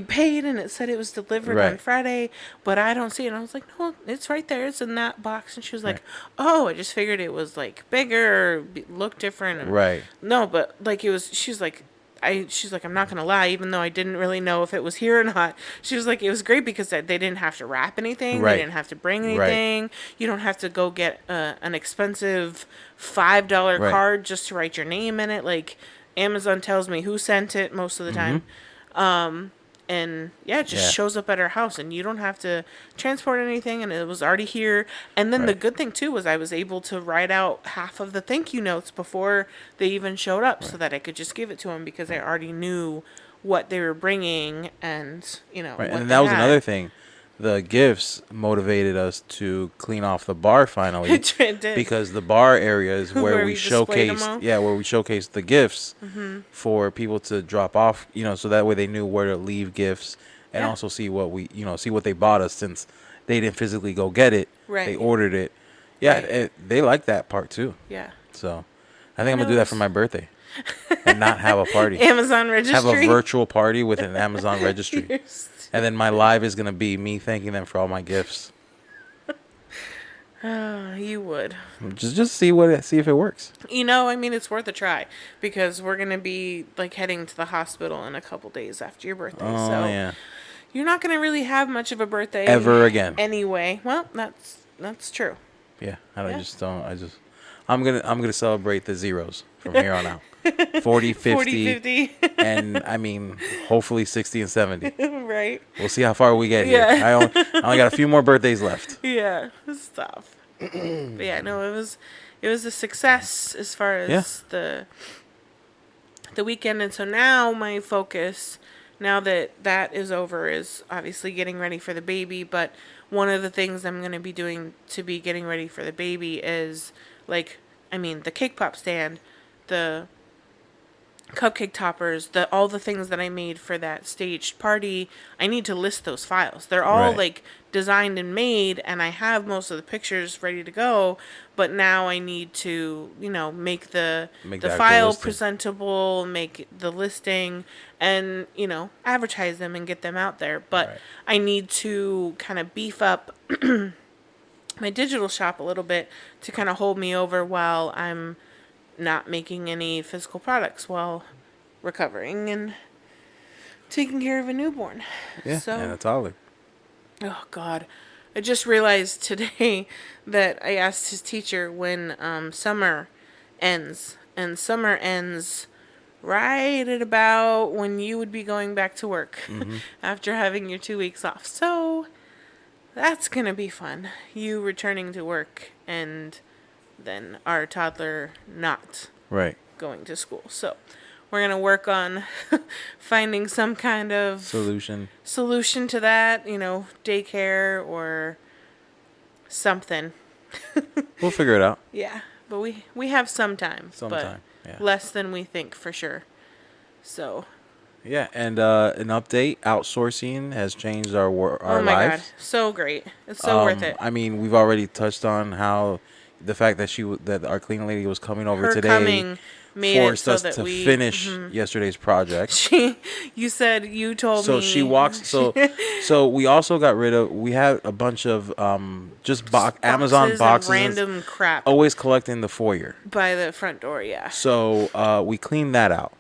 paid and it said it was delivered on Friday, but I don't see it. And I was like, no, it's right there. It's in that box. And she was like, oh, I just figured it was like bigger, or looked different. And right. No, but like it was. She's like, I'm not gonna lie, even though I didn't really know if it was here or not. She was like, it was great because they didn't have to wrap anything. Right. They didn't have to bring anything. Right. You don't have to go get an expensive $5 card just to write your name in it. Like. Amazon tells me who sent it most of the time. And it just shows up at our house and you don't have to transport anything and it was already here. And then the good thing too was I was able to write out half of the thank you notes before they even showed up so that I could just give it to them because I already knew what they were bringing and, Right. And that was another thing. The gifts motivated us to clean off the bar finally. It did. Because the bar area is where we showcased the gifts for people to drop off, so that way they knew where to leave gifts and also see what see what they bought us, since they didn't physically go get it. Right. They ordered it. Yeah, right. They like that part too. Yeah. So I think I'm gonna do that for my birthday, and not have a party. Amazon registry. Have a virtual party with an Amazon registry, and then my live is gonna be me thanking them for all my gifts. You would just see if it works. I mean, it's worth a try, because we're gonna be like heading to the hospital in a couple days after your birthday. Oh, so yeah. You're not gonna really have much of a birthday ever again. Anyway, well, that's true. Yeah, I'm gonna celebrate the zeros from here on out. 40, 50, and I mean, hopefully 60 and 70. Right. We'll see how far we get here. I only got a few more birthdays left. Yeah, stop. But yeah, no, it was a success as far as the weekend, and so now my focus, now that is over, is obviously getting ready for the baby. But one of the things I'm going to be doing to be getting ready for the baby is the cake pop stand, the cupcake toppers, all the things that I made for that staged party. I need to list those files. They're all designed and made, and I have most of the pictures ready to go, but now I need to make the file presentable, make the listing, and advertise them and get them out there. But I need to kind of beef up my digital shop a little bit to kind of hold me over while I'm not making any physical products while recovering and taking care of a newborn. Yeah, and it's Ollie. Oh, God. I just realized today that I asked his teacher when summer ends. And summer ends right at about when you would be going back to work after having your 2 weeks off. So that's going to be fun. You returning to work and then our toddler not going to school. So we're going to work on finding some kind of solution to that, daycare or something. We'll figure it out. Yeah, but we have some time. But less than we think for sure. So. Yeah, and an update, outsourcing has changed our lives. Oh my God, so great. It's so worth it. I mean, we've already touched on how the fact that our cleaning lady was coming over today forced us to finish yesterday's project. You told me. So she walks. So we also got rid of. We had a bunch of Amazon boxes, random crap, always collecting the foyer by the front door. Yeah. So we cleaned that out,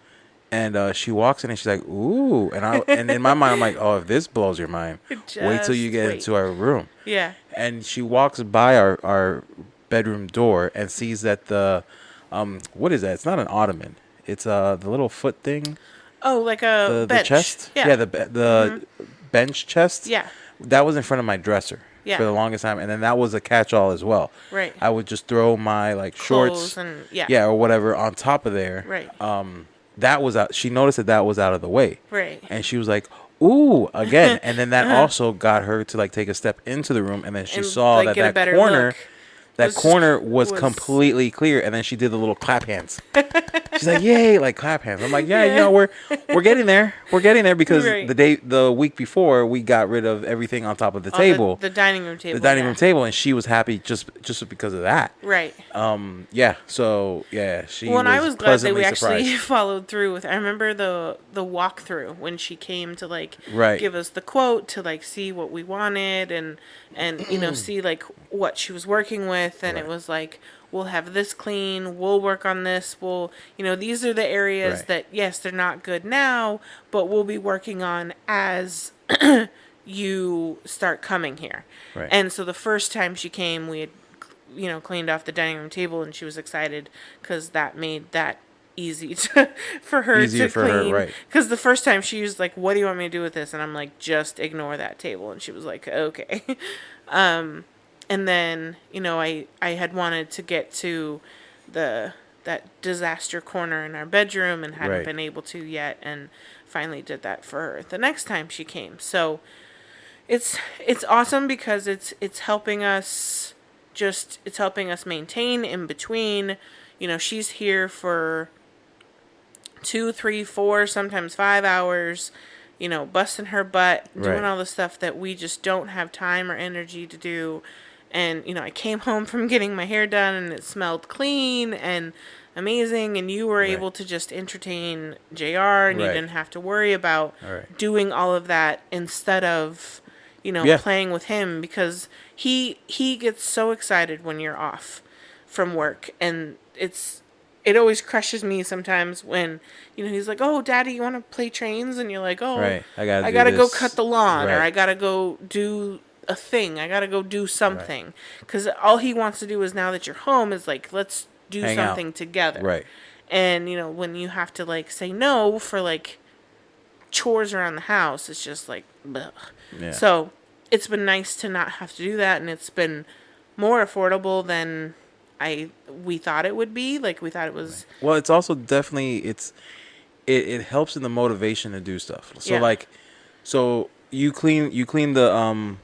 and she walks in and she's like, "Ooh," and in my mind I'm like, "Oh, if this blows your mind, wait till you get into our room." Yeah. And she walks by our bedroom door and sees that the what is that? It's not an ottoman. It's the little foot thing. Oh, like a bench. The chest. Yeah, the bench chest. Yeah. That was in front of my dresser for the longest time, and then that was a catch-all as well. Right. I would just throw my shorts and or whatever on top of there. Right. That was out. She noticed that was out of the way. Right. And she was like, "Ooh," again, and then that also got her to take a step into the room, and then she saw that corner. Look. That corner was completely clear, and then she did the little clap hands. She's like, "Yay!" Like clap hands. I'm like, "Yeah, we're getting there. We're getting there," because the week before we got rid of everything on top of the table, the dining room table, room table, and she was happy just because of that. Right. Yeah. So yeah, she. Well, and I was glad that we surprised. actually followed through with. I remember the walkthrough when she came to give us the quote to see what we wanted and see what she was working with. And it was we'll have this clean, we'll work on this, these are the areas that, yes, they're not good now, but we'll be working on as you start coming here. Right. And so the first time she came, we had, cleaned off the dining room table, and she was excited because that made that easy for her to clean. Right. Because the first time she was like, "What do you want me to do with this?" And I'm like, "Just ignore that table." And she was like, "Okay." And then, I had wanted to get to that disaster corner in our bedroom and hadn't been able to yet, and finally did that for her the next time she came. So it's awesome because it's helping us maintain in between. She's here for 2, 3, 4, sometimes 5 hours, busting her butt, doing all the stuff that we just don't have time or energy to do. And, I came home from getting my hair done and it smelled clean and amazing. And you were able to just entertain JR and you didn't have to worry about doing all of that instead of, playing with him, because he gets so excited when you're off from work. And it always crushes me sometimes when, he's like, oh, Daddy, you want to play trains? And you're like, oh, I gotta go cut the lawn, or I gotta go do a thing. I gotta go do something. Because all he wants to do is, now that you're home, is like, let's do something together. Right. And, when you have to, like, say no for, like, chores around the house, it's just like, bleh. Yeah. So it's been nice to not have to do that, and it's been more affordable than we thought it would be. Like, we thought it was. Well, it's also definitely it helps in the motivation to do stuff. So you clean the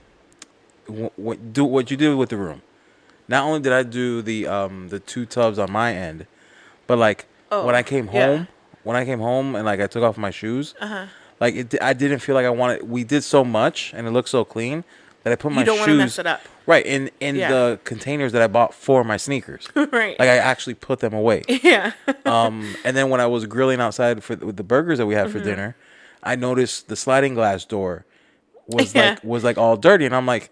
do what you did with the room. Not only did I do the 2 tubs on my end, but like when I came home and like I took off my shoes, like I didn't feel like I wanted. We did so much and it looked so clean that I put my shoes. You don't want to mess it up. Right, in the containers that I bought for my sneakers. Right. Like, I actually put them away. Yeah. And then when I was grilling outside with the burgers that we had for dinner, I noticed the sliding glass door was like all dirty, and I'm like,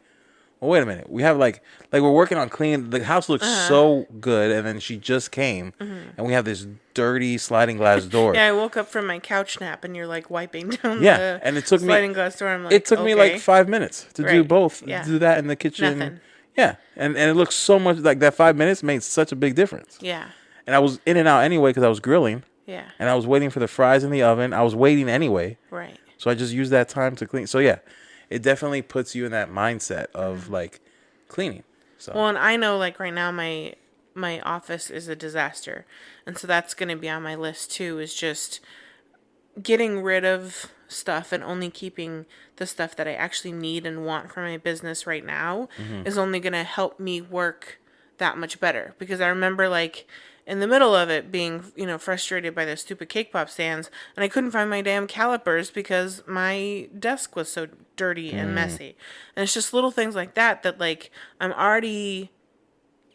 well, wait a minute. We have like we're working on cleaning. The house looks so good, and then she just came, and we have this dirty sliding glass door. Yeah, I woke up from my couch nap, and you're like wiping down the and it took sliding glass door. I'm like, it took me like 5 minutes to do both. Yeah. Do that in the kitchen. Nothing. Yeah, and it looks so much like that 5 minutes made such a big difference. Yeah. And I was in and out anyway because I was grilling. Yeah. And I was waiting for the fries in the oven. I was waiting anyway. Right. So I just used that time to clean. So yeah, it definitely puts you in that mindset of like cleaning. So. Well, and I know like right now my office is a disaster, and so that's going to be on my list too. Is just getting rid of stuff and only keeping the stuff that I actually need and want for my business right now is only going to help me work that much better. Because I remember like in the middle of it being, frustrated by the stupid cake pop stands, and I couldn't find my damn calipers because my desk was so dirty and messy. And it's just little things like that like I'm already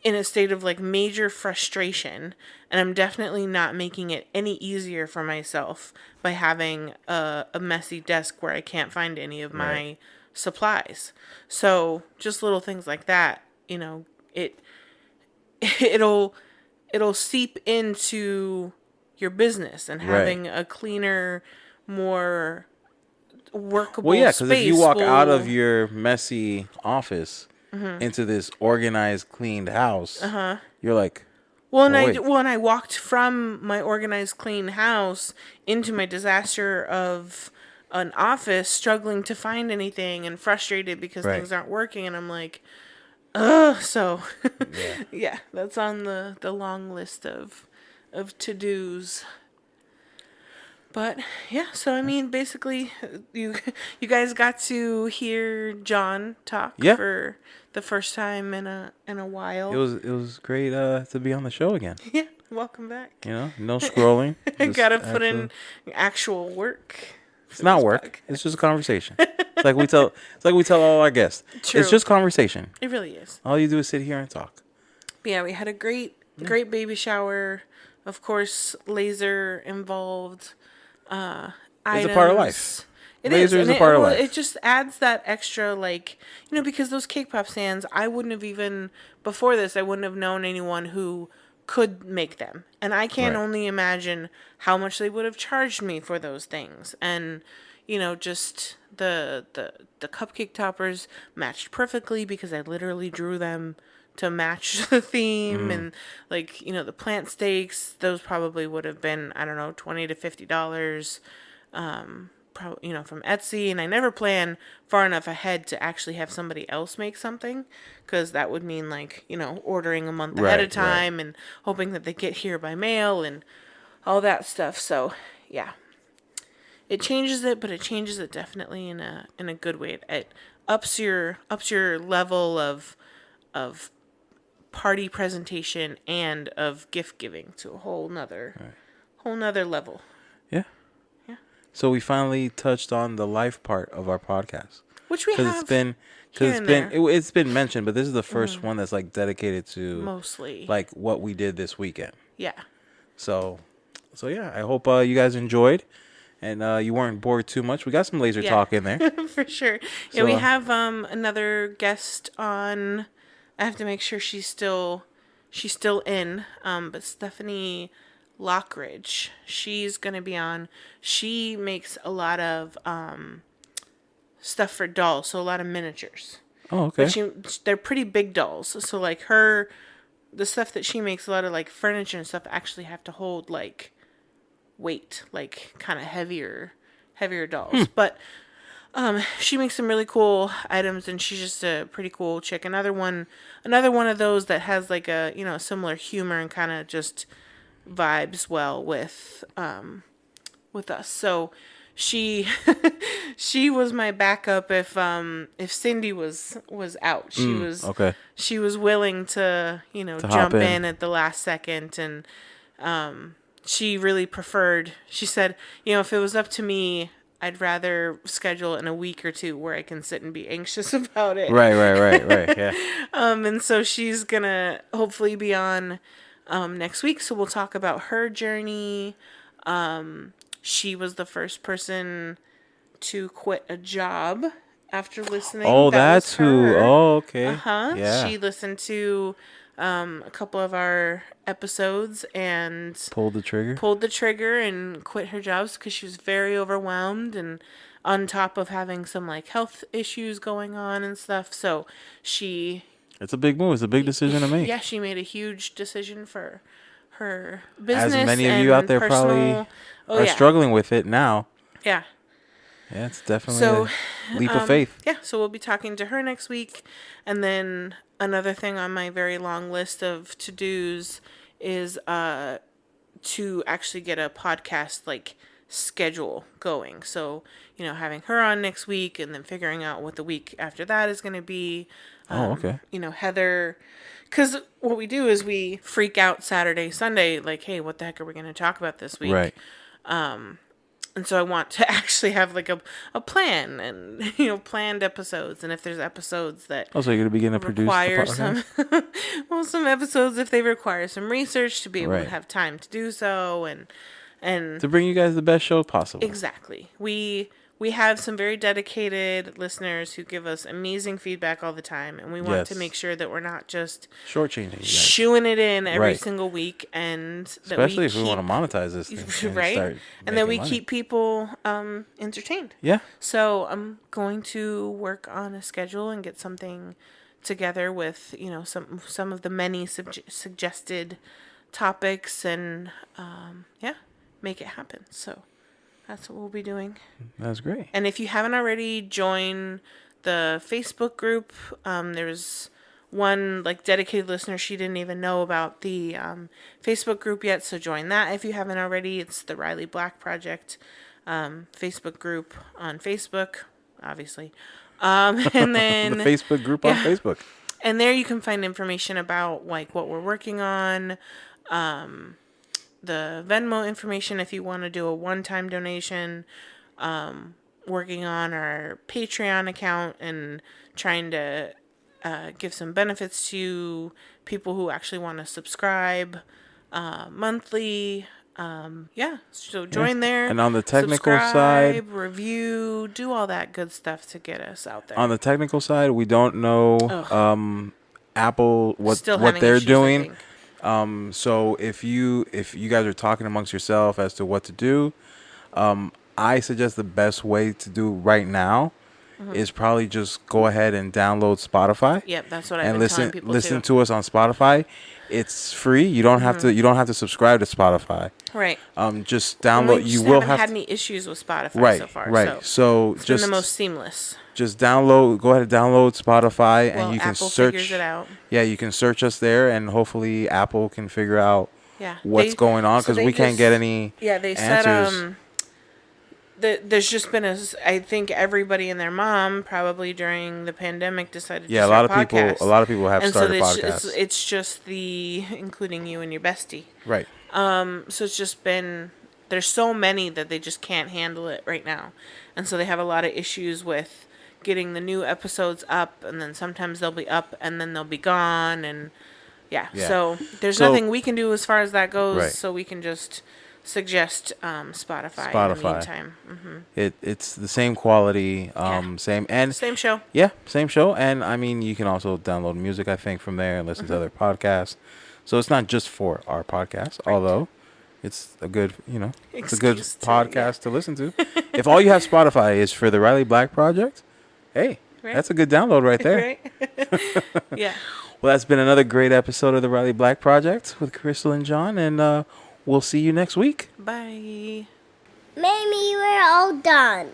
in a state of like major frustration, and I'm definitely not making it any easier for myself by having a messy desk where I can't find any of my supplies. So just little things like that, it'll seep into your business, and having a cleaner, more workable space. Well, yeah, because if you walk out of your messy office into this organized, cleaned house, you're like, when I walked from my organized, clean house into my disaster of an office, struggling to find anything and frustrated because things aren't working, and I'm like, so yeah, that's on the long list of to-dos. But yeah, so I mean, basically, you guys got to hear John talk for the first time in a while. It was great to be on the show again. Yeah, welcome back. No scrolling. Gotta put in actual work. It's not work. It's just a conversation. It's like we tell all our guests. True. It's just conversation. It really is. All you do is sit here and talk. But yeah, we had a great baby shower. Of course, laser involved. It's a part of life. Laser is a part of life. It just adds that extra, like, because those cake pop stands, I wouldn't have even, before this, I wouldn't have known anyone who could make them. And I can only imagine how much they would have charged me for those things. And, just the cupcake toppers matched perfectly because I literally drew them to match the theme. And like, the plant stakes, those probably would have been, I don't know, $20 to $50, probably, from Etsy. And I never plan far enough ahead to actually have somebody else make something, because that would mean like, ordering a month ahead of time and hoping that they get here by mail and all that stuff. So yeah, it changes it, but it changes it definitely in a good way. It ups your level of party presentation and of gift giving to a whole nother level. Yeah. So we finally touched on the life part of our podcast, which we have. It's been mentioned, but this is the first one that's like dedicated to mostly like what we did this weekend. Yeah. So yeah, I hope you guys enjoyed. And you weren't bored too much. We got some laser talk in there. For sure. Yeah, we have another guest on. I have to make sure she's still in. But Stephanie Lockridge, she's going to be on. She makes a lot of stuff for dolls, so a lot of miniatures. Oh, okay. But they're pretty big dolls. So like the stuff that she makes, a lot of like furniture and stuff actually have to hold like weight, like kind of heavier dolls. But she makes some really cool items, and she's just a pretty cool chick. Another one of those that has like a similar humor and kind of just vibes well with us. So she was my backup if Cindy was out. She was willing to jump in at the last second, and she really preferred, she said, if it was up to me, I'd rather schedule it in a week or two where I can sit and be anxious about it. Right, yeah. And so she's going to hopefully be on next week. So we'll talk about her journey. She was the first person to quit a job after listening. Oh, that's who. Oh, okay. Yeah. She listened to a couple of our episodes and pulled the trigger and quit her jobs because she was very overwhelmed and on top of having some like health issues going on and stuff. So it's a big move. It's a big decision to make. Yeah, she made a huge decision for her business. As many of you out there probably are struggling with it now. Yeah. Yeah, it's definitely a leap of faith. Yeah, so we'll be talking to her next week. And then another thing on my very long list of to-dos is to actually get a podcast like schedule going. So, having her on next week and then figuring out what the week after that is going to be. Okay. Heather, because what we do is we freak out Saturday, Sunday, like, hey, what the heck are we going to talk about this week? Right. And so I want to actually have like a plan and, planned episodes. And if there's episodes that so you're going to begin to require some episodes, if they require some research to be able to have time to do so and to bring you guys the best show possible. Exactly. We have some very dedicated listeners who give us amazing feedback all the time, and we want to make sure that we're not just shortchanging, shooing it in every single week, and especially if we want to monetize this thing, right? And then we keep people entertained. Yeah. So I'm going to work on a schedule and get something together with some of the many suggested topics, and make it happen. So. That's what we'll be doing. That's great. And if you haven't already, join the Facebook group. There's one like dedicated listener. She didn't even know about the Facebook group yet. So join that if you haven't already. It's the Riley Black Project Facebook group on Facebook, obviously. And then the Facebook group on Facebook. And there you can find information about like what we're working on. The Venmo information if you want to do a one-time donation, working on our Patreon account and trying to give some benefits to people who actually want to subscribe monthly. So join there. And on the technical side, review, do all that good stuff to get us out there. On the technical side, we don't know Apple what they're doing. So if you guys are talking amongst yourself as to what to do, I suggest the best way to do right now is probably just go ahead and download Spotify. Yep, that's what I've been telling people listen to us on Spotify. It's free. You don't have to subscribe to Spotify. Right. Just download. You will haven't had any issues with Spotify so far. Right. So it's been the most seamless. Just download. Go ahead and download Spotify, and you can Apple search. Figures it out. Yeah, you can search us there, and hopefully Apple can figure out what's going on because we can't get any answers. Said there's just been I think everybody and their mom probably during the pandemic decided to start podcasts. A lot of people have started podcasts. It's just including you and your bestie. Right. So it's just been there's so many that they just can't handle it right now. And so they have a lot of issues with getting the new episodes up, and then sometimes they'll be up and then they'll be gone, and so there's nothing we can do as far as that goes. Right. So we can just suggest Spotify in the meantime. It's the same quality, same show. Yeah, same show. And I mean, you can also download music, I think, from there and listen to other podcasts. So it's not just for our podcast, although it's a good, it's a good podcast to listen to. If all you have Spotify is for the Riley Black Project, hey, that's a good download right there. Yeah. Well, that's been another great episode of the Riley Black Project with Crystal and John, and we'll see you next week. Bye. Maybe we're all done.